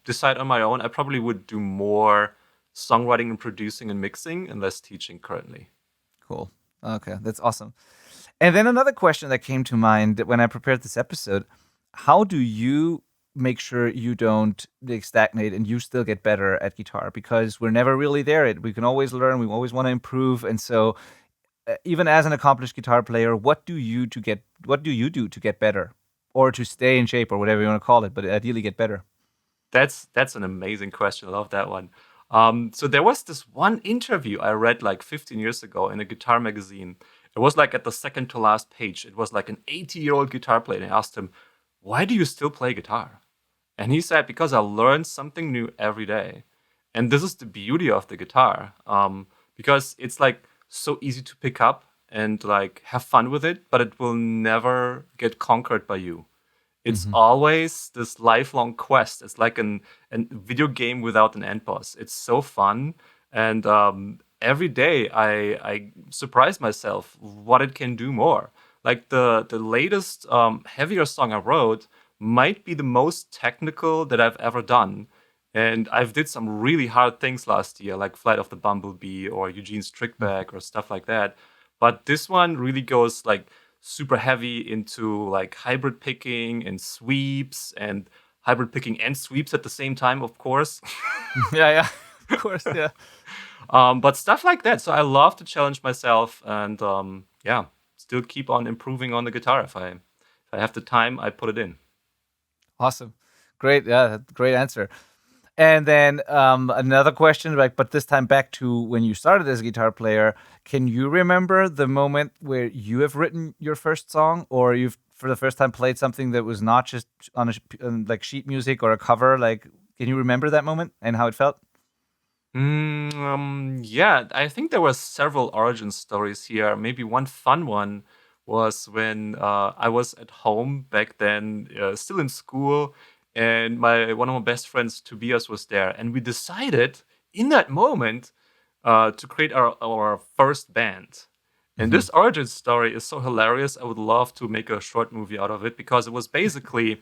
decide on my own, I probably would do more songwriting and producing and mixing and less teaching currently. Cool. Okay, that's awesome. And then another question that came to mind when I prepared this episode: how do you make sure you don't like, stagnate and you still get better at guitar? Because we're never really there. We can always learn. We always want to improve. And so, even as an accomplished guitar player, what do you do to get better, or to stay in shape, or whatever you want to call it, but ideally get better? That's an amazing question. I love that one. So there was this one interview I read like 15 years ago in a guitar magazine. It was like at the second to last page. It was like an 80-year-old guitar player. And I asked him, "Why do you still play guitar?" And he said, "Because I learn something new every day." And this is the beauty of the guitar, because it's like so easy to pick up and like have fun with it, but it will never get conquered by you. It's always this lifelong quest. It's like a video game without an end boss. It's so fun. And every day I surprise myself what it can do more. Like the latest heavier song I wrote might be the most technical that I've ever done. And I've did some really hard things last year, like Flight of the Bumblebee or Eugene's Trick Bag or stuff like that. But this one really goes like super heavy into like hybrid picking and sweeps, and hybrid picking and sweeps at the same time, of course. Yeah, of course, yeah. But stuff like that. So I love to challenge myself and still keep on improving on the guitar. If I have the time, I put it in. Awesome. Great. Yeah, great answer. And then another question, like, but this time back to when you started as a guitar player. Can you remember the moment where you have written your first song, or you've for the first time played something that was not just on like sheet music or a cover? Like, can you remember that moment and how it felt? Yeah, I think there were several origin stories here. Maybe one fun one was when I was at home back then, still in school, and one of my best friends, Tobias, was there, and we decided in that moment to create our first band. And this origin story is so hilarious. I would love to make a short movie out of it, because it was basically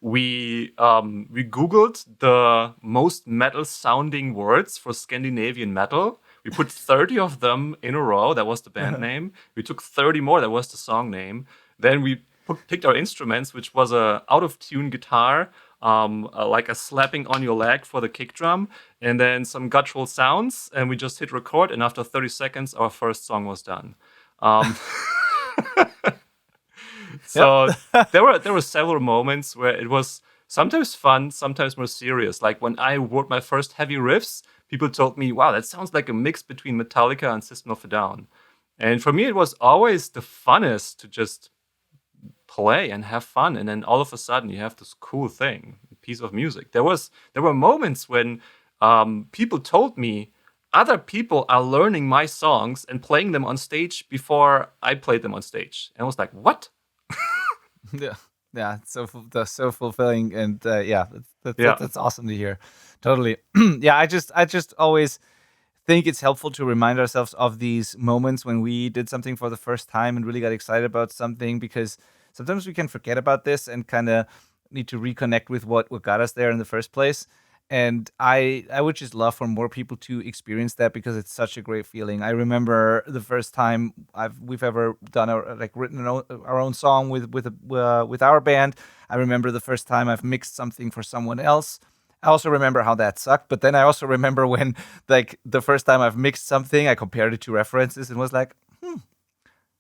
we Googled the most metal sounding words for Scandinavian metal. We put 30 of them in a row. That was the band name. We took 30 more. That was the song name. Then we picked our instruments, which was a out of tune guitar, like a slapping on your leg for the kick drum, and then some guttural sounds. And we just hit record. And after 30 seconds, our first song was done. So there were several moments where it was sometimes fun, sometimes more serious. Like when I wrote my first heavy riffs, people told me, "Wow, that sounds like a mix between Metallica and System of a Down." And for me, it was always the funnest to just play and have fun. And then all of a sudden, you have this cool thing, a piece of music. There were moments when people told me other people are learning my songs and playing them on stage before I played them on stage. And I was like, "What?" Yeah, it's that's so fulfilling, and that's awesome to hear. Totally. Yeah, I just always think it's helpful to remind ourselves of these moments when we did something for the first time and really got excited about something, because sometimes we can forget about this and kind of need to reconnect with what got us there in the first place. And I would just love for more people to experience that, because it's such a great feeling. I remember the first time we've ever done written our own song with our band. I remember the first time I've mixed something for someone else. I also remember how that sucked, but then I also remember when, like, the first time I've mixed something, I compared it to references and was like,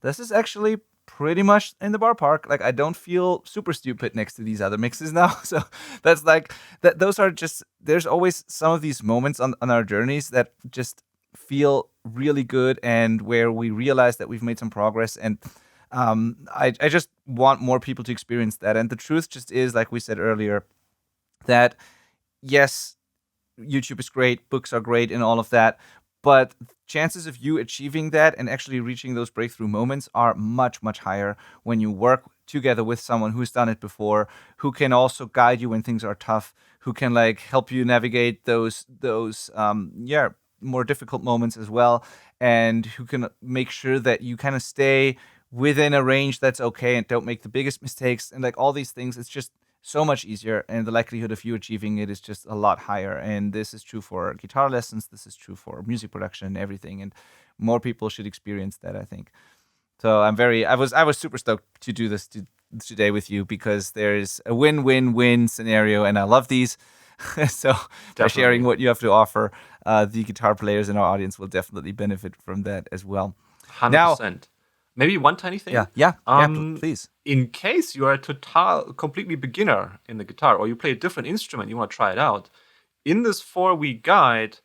this is actually pretty much in the ballpark. Like I don't feel super stupid next to these other mixes now. So that's like that. Those are just, there's always some of these moments on our journeys that just feel really good, and where we realize that we've made some progress. And I just want more people to experience that. And the truth just is, like we said earlier, that yes, YouTube is great, books are great, and all of that, but chances of you achieving that and actually reaching those breakthrough moments are much, much higher when you work together with someone who's done it before, who can also guide you when things are tough, who can like help you navigate those more difficult moments as well, and who can make sure that you kind of stay within a range that's okay and don't make the biggest mistakes and like all these things. It's just so much easier, and the likelihood of you achieving it is just a lot higher. And this is true for guitar lessons, this is true for music production and everything, and more people should experience that, I think. So I was super stoked to do this today with you, because there's a win-win-win scenario, and I love these. So by sharing what you have to offer, the guitar players in our audience will definitely benefit from that as well. 100%. Now, maybe one tiny thing. Yeah, please. In case you are a completely beginner in the guitar, or you play a different instrument, you want to try it out, in this 4-week guide,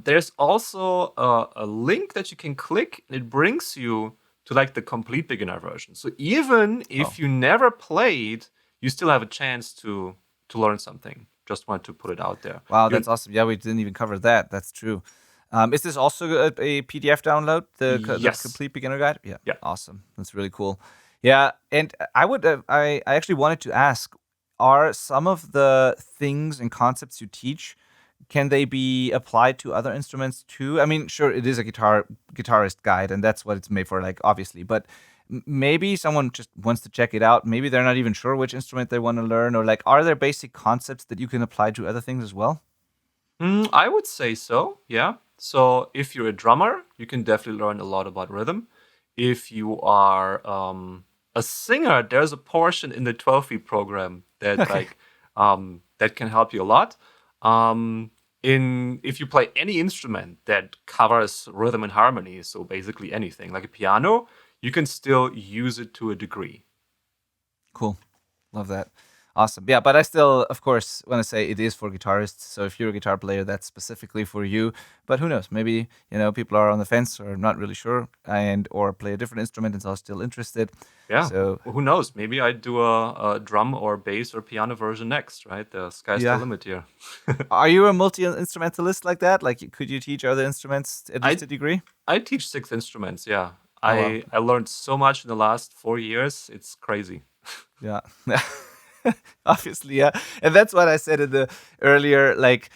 there's also a link that you can click, and it brings you to like the complete beginner version. So even if you never played, you still have a chance to learn something. Just wanted to put it out there. Wow, that's awesome. Yeah, we didn't even cover that. That's true. Is this also a PDF download? The complete beginner guide? Yeah. Awesome. That's really cool. Yeah, and I actually wanted to ask, are some of the things and concepts you teach, can they be applied to other instruments too? I mean, sure, it is a guitarist guide, and that's what it's made for, like, obviously. But maybe someone just wants to check it out. Maybe they're not even sure which instrument they want to learn, or like, are there basic concepts that you can apply to other things as well? I would say so, yeah. So if you're a drummer, you can definitely learn a lot about rhythm. If you are a singer, there's a portion in the 12-week program that that can help you a lot. If you play any instrument that covers rhythm and harmony, so basically anything, like a piano, you can still use it to a degree. Cool. Love that. Awesome. Yeah, but I still, of course, want to say it is for guitarists. So if you're a guitar player, that's specifically for you. But who knows? Maybe, people are on the fence or not really sure, or play a different instrument and are still interested. Yeah. So who knows? Maybe I do a drum or bass or piano version next, right? The sky's the limit here. Are you a multi-instrumentalist like that? Like, could you teach other instruments at least a degree? I teach 6 instruments, yeah. I learned so much in the last 4 years. It's crazy. Yeah. Obviously, yeah. And that's what I said in the earlier, like,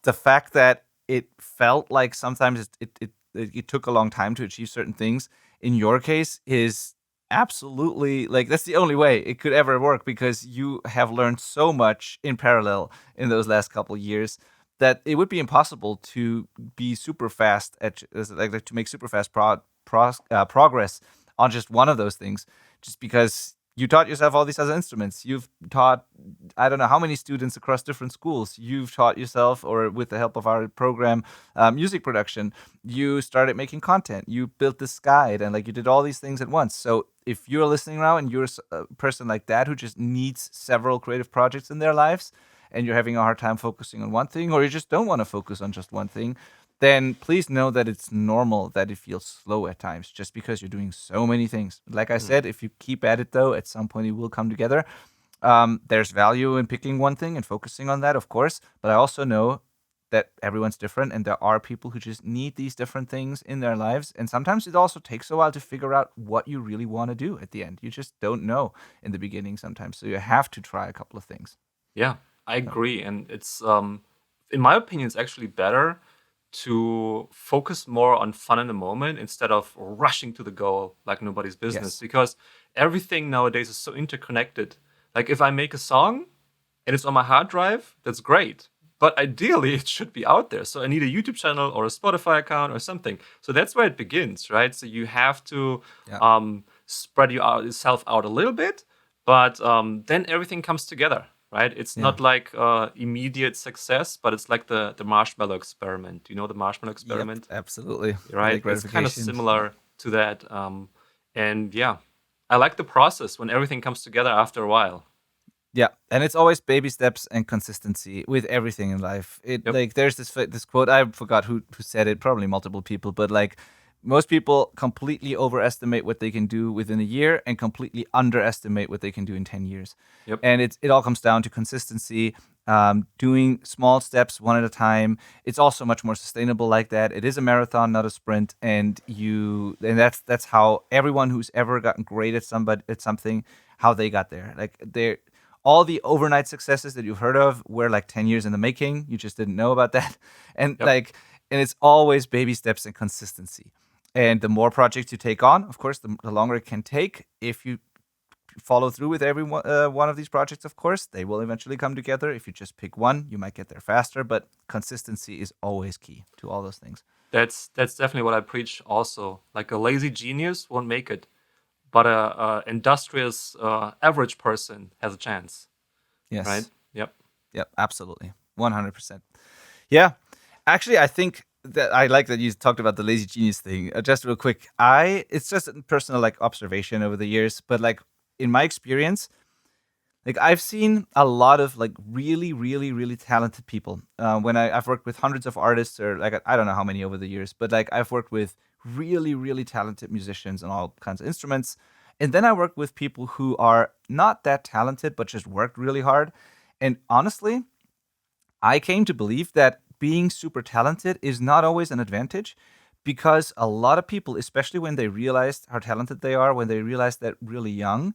the fact that it felt like sometimes it took a long time to achieve certain things. In your case is absolutely, like, that's the only way it could ever work, because you have learned so much in parallel in those last couple of years that it would be impossible to be super fast to make super fast progress on just one of those things, just because you taught yourself all these other instruments. You've taught, I don't know how many students across different schools. You've taught yourself, or with the help of our program, music production. You started making content. You built this guide, and like, you did all these things at once. So if you're listening now and you're a person like that who just needs several creative projects in their lives, and you're having a hard time focusing on one thing, or you just don't want to focus on just one thing, then please know that it's normal that it feels slow at times, just because you're doing so many things. Like I said, if you keep at it, though, at some point it will come together. There's value in picking one thing and focusing on that, of course. But I also know that everyone's different, and there are people who just need these different things in their lives. And sometimes it also takes a while to figure out what you really want to do at the end. You just don't know in the beginning sometimes. So you have to try a couple of things. Yeah, I agree. And it's, in my opinion, it's actually better to focus more on fun in the moment instead of rushing to the goal like nobody's business. Because everything nowadays is so interconnected. Like, if I make a song and it's on my hard drive, that's great. But ideally, it should be out there. So I need a YouTube channel or a Spotify account or something. So that's where it begins, right? So you have to spread yourself out a little bit, but then everything comes together. Right? It's not like immediate success, but it's like the marshmallow experiment. Do you know the marshmallow experiment? Yep, absolutely. Right? It's kind of similar to that. And yeah, I like the process when everything comes together after a while. Yeah, and it's always baby steps and consistency with everything in life. It Yep. like there's this quote, I forgot who said it, probably multiple people, but like most people completely overestimate what they can do within a year and completely underestimate what they can do in 10 years. Yep. And it all comes down to consistency, doing small steps one at a time. It's also much more sustainable like that. It is a marathon, not a sprint, and that's how everyone who's ever gotten great at something, how they got there. Like they're all the overnight successes that you've heard of were like 10 years in the making. You just didn't know about that. And Yep. and it's always baby steps and consistency. And the more projects you take on, of course, the longer it can take. If you follow through with every one of these projects, of course, they will eventually come together. If you just pick one, you might get there faster. But consistency is always key to all those things. That's definitely what I preach also. Like a lazy genius won't make it, but a industrious average person has a chance, right? Yes. Yep. Yep. Absolutely. 100%. Yeah. Actually, I think that I like that you talked about the lazy genius thing. Just real quick, it's just a personal like observation over the years, but like in my experience, like I've seen a lot of like really, really, really talented people. When I've worked with hundreds of artists, or like I don't know how many over the years, but like I've worked with really, really talented musicians on all kinds of instruments, and then I worked with people who are not that talented but just worked really hard. And honestly, I came to believe that being super talented is not always an advantage, because a lot of people, especially when they realized how talented they are, when they realized that really young,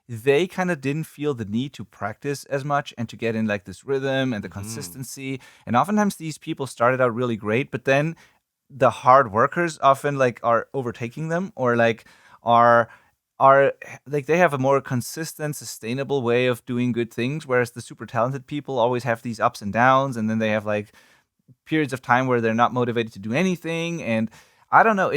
they kind of didn't feel the need to practice as much and to get in like this rhythm and the Hmm. consistency. And oftentimes these people started out really great, but then the hard workers often like are overtaking them, or like are are like they have a more consistent, sustainable way of doing good things, whereas the super talented people always have these ups and downs, and then they have like periods of time where they're not motivated to do anything. And I don't know,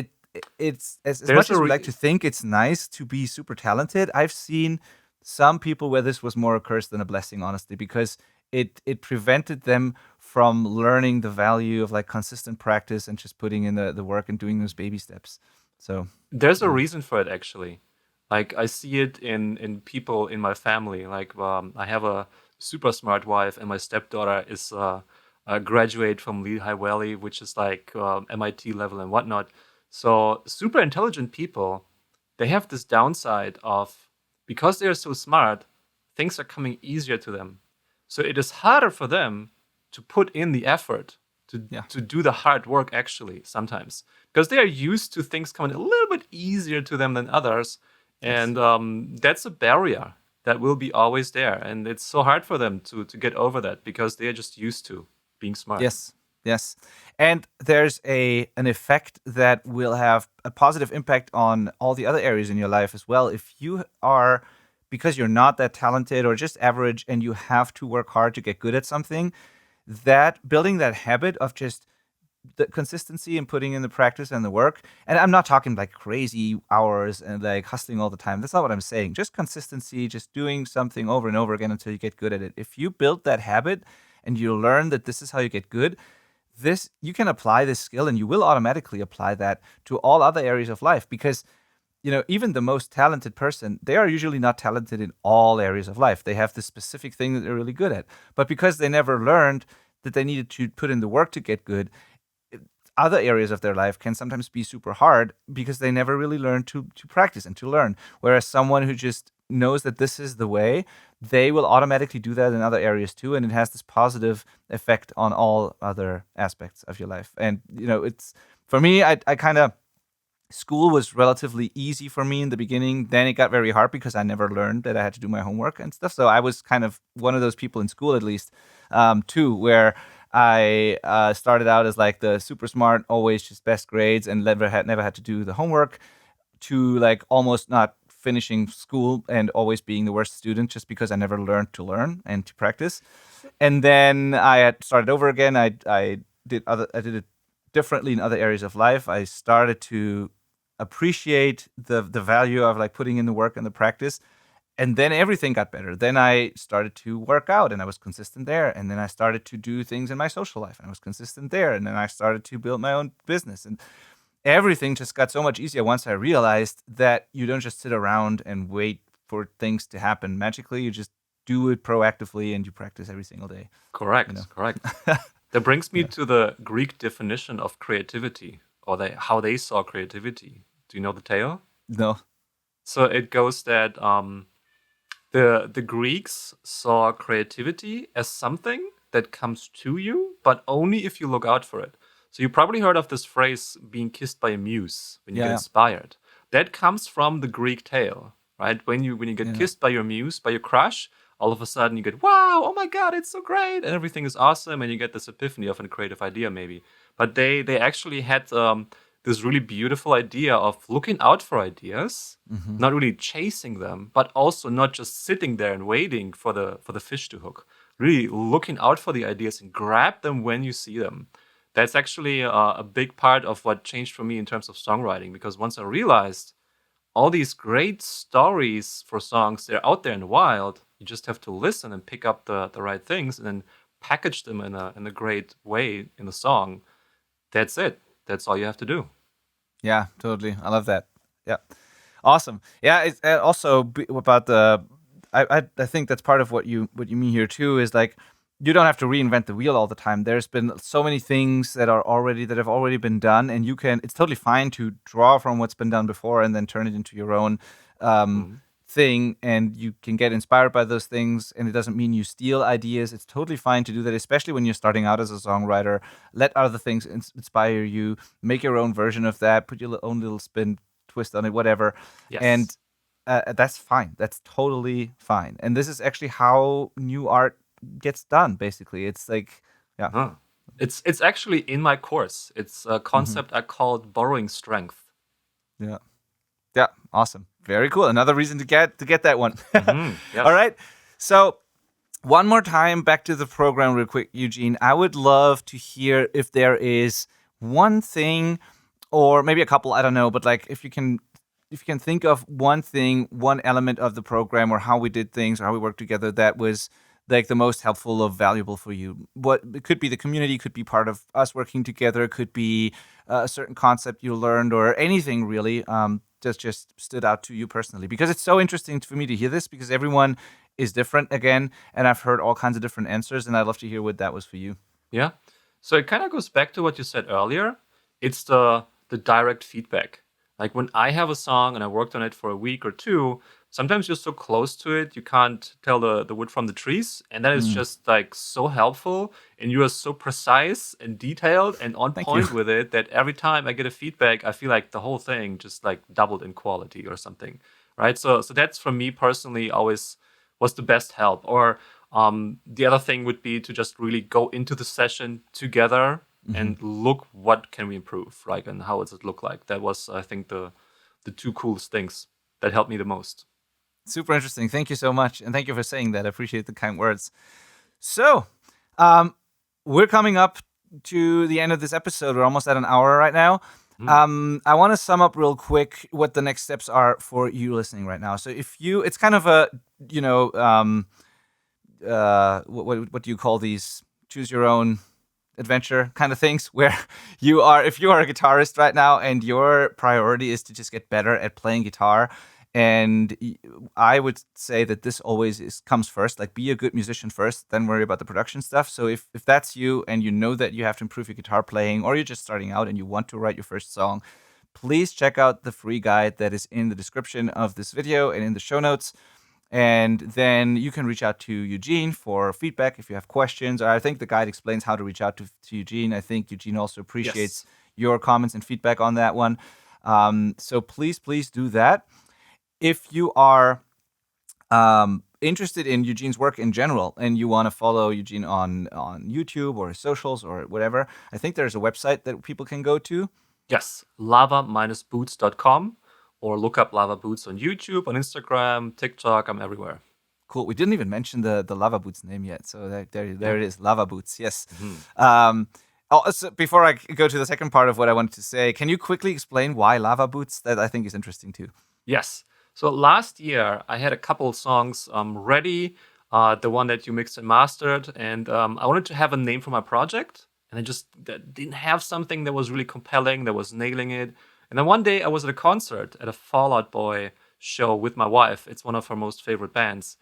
it's as There's much a as we like to think it's nice to be super talented, I've seen some people where this was more a curse than a blessing, honestly, because it prevented them from learning the value of like consistent practice and just putting in the work and doing those baby steps. So there's a yeah. reason for it actually. Like I see it in people in my family. Like I have a super smart wife, and my stepdaughter is a graduate from Lehigh Valley, which is like MIT level and whatnot. So super intelligent people, they have this downside of, because they are so smart, things are coming easier to them. So it is harder for them to put in the effort Yeah. to do the hard work actually sometimes, because they are used to things coming a little bit easier to them than others. Yes. And that's a barrier that will be always there, and it's so hard for them to get over that because they are just used to being smart. Yes. Yes. And there's an effect that will have a positive impact on all the other areas in your life as well. If you are, because you're not that talented or just average and you have to work hard to get good at something, that building that habit of just the consistency and putting in the practice and the work. And I'm not talking like crazy hours and like hustling all the time. That's not what I'm saying. Just consistency, just doing something over and over again until you get good at it. If you build that habit and you learn that this is how you get good, this you can apply this skill and you will automatically apply that to all other areas of life, because even the most talented person, they are usually not talented in all areas of life. They have this specific thing that they're really good at, but because they never learned that they needed to put in the work to get good, other areas of their life can sometimes be super hard because they never really learned to practice and to learn. Whereas someone who just knows that this is the way, they will automatically do that in other areas too, and it has this positive effect on all other aspects of your life. And it's for me, I kind of, school was relatively easy for me in the beginning. Then it got very hard because I never learned that I had to do my homework and stuff. So I was kind of one of those people in school, at least, too, where I started out as like the super smart, always just best grades, and never had to do the homework, to like almost not finishing school and always being the worst student just because I never learned to learn and to practice. And then I had started over again. I did it differently in other areas of life. I started to appreciate the value of like putting in the work and the practice, and then everything got better. Then I started to work out and I was consistent there, and then I started to do things in my social life and I was consistent there, and then I started to build my own business. And everything just got so much easier once I realized that you don't just sit around and wait for things to happen magically. You just do it proactively and you practice every single day. Correct, correct. That brings me Yeah. to the Greek definition of creativity, or how they saw creativity. Do you know the tale? No. So it goes that the Greeks saw creativity as something that comes to you, but only if you look out for it. So you probably heard of this phrase being kissed by a muse when you get Yeah. inspired. That comes from the Greek tale, right? When you get Yeah. kissed by your muse, by your crush, all of a sudden you get, wow, oh my God, it's so great, and everything is awesome, and you get this epiphany of a creative idea maybe. But they actually had this really beautiful idea of looking out for ideas, Mhm. not really chasing them, but also not just sitting there and waiting for the fish to hook. Really looking out for the ideas and grab them when you see them. That's actually a big part of what changed for me in terms of songwriting, because once I realized all these great stories for songs, they're out there in the wild. You just have to listen and pick up the right things and then package them in a great way in the song. That's it. That's all you have to do. Yeah, totally. I love that. Yeah. Awesome. Yeah, it's about the I think that's part of what you mean here too is like you don't have to reinvent the wheel all the time. There's been so many things that have already been done, and it's totally fine to draw from what's been done before and then turn it into your own Mhm. thing, and you can get inspired by those things, and it doesn't mean you steal ideas. It's totally fine to do that, especially when you're starting out as a songwriter. Let other things inspire you, make your own version of that, put your own little spin twist on it, whatever. Yes. And that's fine. That's totally fine. And this is actually how new art gets done, basically. It's like, yeah. Huh. It's actually in my course. It's a Mhm. concept I called borrowing strength. Yeah. Yeah. Awesome. Very cool. Another reason to get that one. All Yes. right. So one more time, back to the program real quick, Eugene. I would love to hear if there is one thing or maybe a couple, I don't know, but like if you can think of one thing, one element of the program or how we did things or how we worked together that was like the most helpful or valuable for you. What it could be the community, could be part of us working together, could be a certain concept you learned or anything really that just stood out to you personally. Because it's so interesting for me to hear this because everyone is different again, and I've heard all kinds of different answers, and I'd love to hear what that was for you. Yeah. So it kind of goes back to what you said earlier. It's the direct feedback. Like when I have a song and I worked on it for a week or two, sometimes you're so close to it, you can't tell the wood from the trees. And that is Mm, just like so helpful. And you are so precise and detailed and on thank you. point with it that every time I get a feedback, I feel like the whole thing just like doubled in quality or something. Right. So that's for me personally always was the best help. Or the other thing would be to just really go into the session together Mhm. and look what can we improve, right? And how does it look like? That was, I think, the two coolest things that helped me the most. Super interesting. Thank you so much, and thank you for saying that. I appreciate the kind words. So, um, we're coming up to the end of this episode. We're almost at an hour right now. Mm. I want to sum up real quick what the next steps are for you listening right now. So, it's kind of a, you know, what do you call these? Choose your own adventure kind of things where if you are a guitarist right now and your priority is to just get better at playing guitar, and I would say that this always comes first, like be a good musician first, then worry about the production stuff. So if that's you and you know that you have to improve your guitar playing, or you're just starting out and you want to write your first song, please check out the free guide that is in the description of this video and in the show notes. And then you can reach out to Eugene for feedback if you have questions. Or I think the guide explains how to reach out to Eugene. I think Eugene also appreciates Yes. your comments and feedback on that one. So please do that. If you are interested in Eugene's work in general and you want to follow Eugene on YouTube or his socials or whatever, I think there's a website that people can go to. Yes. lava-boots.com, or look up Lava Boots on YouTube, on Instagram, TikTok. I'm everywhere. Cool. We didn't even mention the Lava Boots name yet. So there Yeah. it is. Lava Boots. Yes. Mhm. So before I go to the second part of what I wanted to say, can you quickly explain why Lava Boots? That I think is interesting too. Yes. So last year I had a couple songs ready, the one that you mixed and mastered, and I wanted to have a name for my project. and I just didn't have something that was really compelling, that was nailing it. And then one day I was at a concert at a Fall Out Boy show with my wife. It's one of her most favorite bands.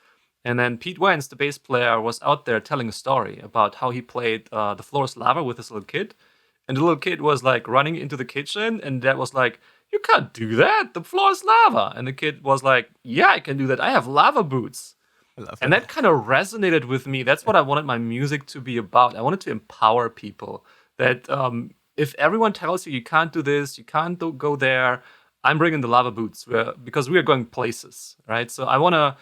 And then Pete Wentz, the bass player, was out there telling a story about how he played The Floor is Lava with his little kid. And the little kid was like running into the kitchen, and Dad was like, "You can't do that. The floor is lava." And the kid was like, "Yeah, I can do that. I have lava boots." I love And that kind of resonated with me. That's what I wanted my music to be about. I wanted to empower people. That if everyone tells you can't do this, you can't go there, I'm bringing the lava boots because we are going places, right? So I want to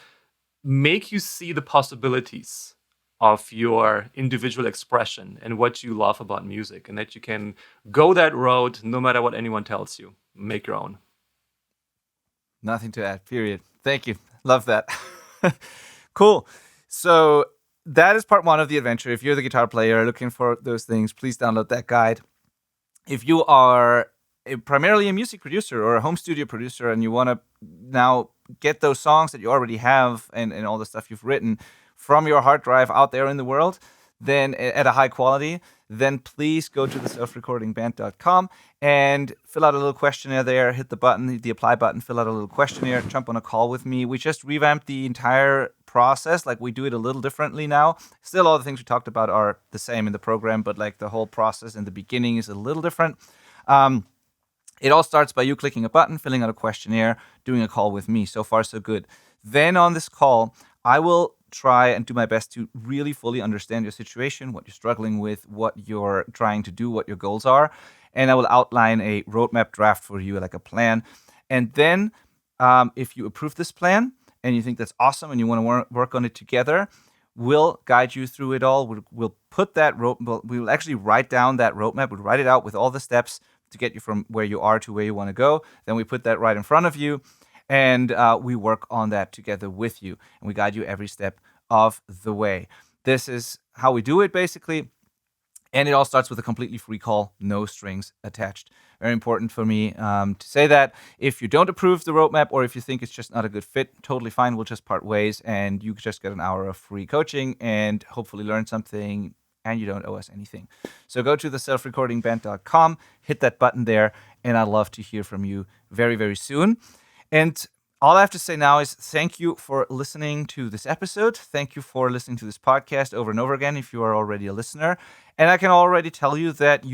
make you see the possibilities of your individual expression and what you love about music, and that you can go that road no matter what anyone tells you. Make your own. Nothing to add, period. Thank you. Love that. Cool. So that is part one of the adventure. If you're the guitar player looking for those things, please download that guide. If you are primarily a music producer or a home studio producer and you want to now get those songs that you already have and all the stuff you've written from your hard drive out there in the world, then at a high quality, then please go to the selfrecordingband.com and fill out a little questionnaire there, hit the button, the apply button, fill out a little questionnaire, jump on a call with me. We just revamped the entire process. Like, we do it a little differently now. Still, all the things we talked about are the same in the program, but like the whole process in the beginning is a little different. It all starts by you clicking a button, filling out a questionnaire, doing a call with me. So far, so good. Then on this call, I will try and do my best to really fully understand your situation, what you're struggling with, what you're trying to do, what your goals are. And I will outline a roadmap draft for you, like a plan. And then if you approve this plan and you think that's awesome and you want to work on it together, we'll guide you through it all. We'll put that we'll actually write down that roadmap. We'll write it out with all the steps to get you from where you are to where you want to go. Then we put that right in front of you, and we work on that together with you, and we guide you every step of the way. This is how we do it, basically. And it all starts with a completely free call, no strings attached. Very important for me to say that. If you don't approve the roadmap, or if you think it's just not a good fit, totally fine. We'll just part ways, and you just get an hour of free coaching and hopefully learn something, and you don't owe us anything. So go to the selfrecordingband.com, hit that button there, and I'd love to hear from you very, very soon. And all I have to say now is thank you for listening to this episode. Thank you for listening to this podcast over and over again if you are already a listener. And I can already tell you that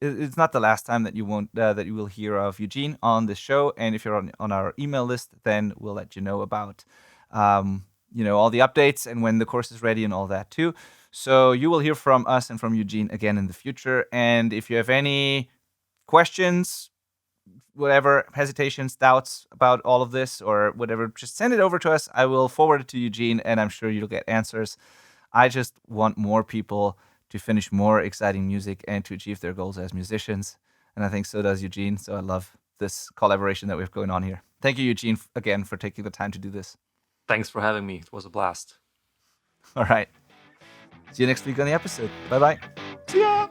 it's not the last time that you will hear of Eugen on this show. And if you're on our email list, then we'll let you know about all the updates and when the course is ready and all that too. So you will hear from us and from Eugen again in the future. And if you have any questions, whatever, hesitations, doubts about all of this or whatever, just send it over to us. I will forward it to Eugen, and I'm sure you'll get answers. I just want more people to finish more exciting music and to achieve their goals as musicians. And I think so does Eugen. So I love this collaboration that we have going on here. Thank you, Eugen, again, for taking the time to do this. Thanks for having me. It was a blast. All right. See you next week on the episode. Bye-bye. See ya!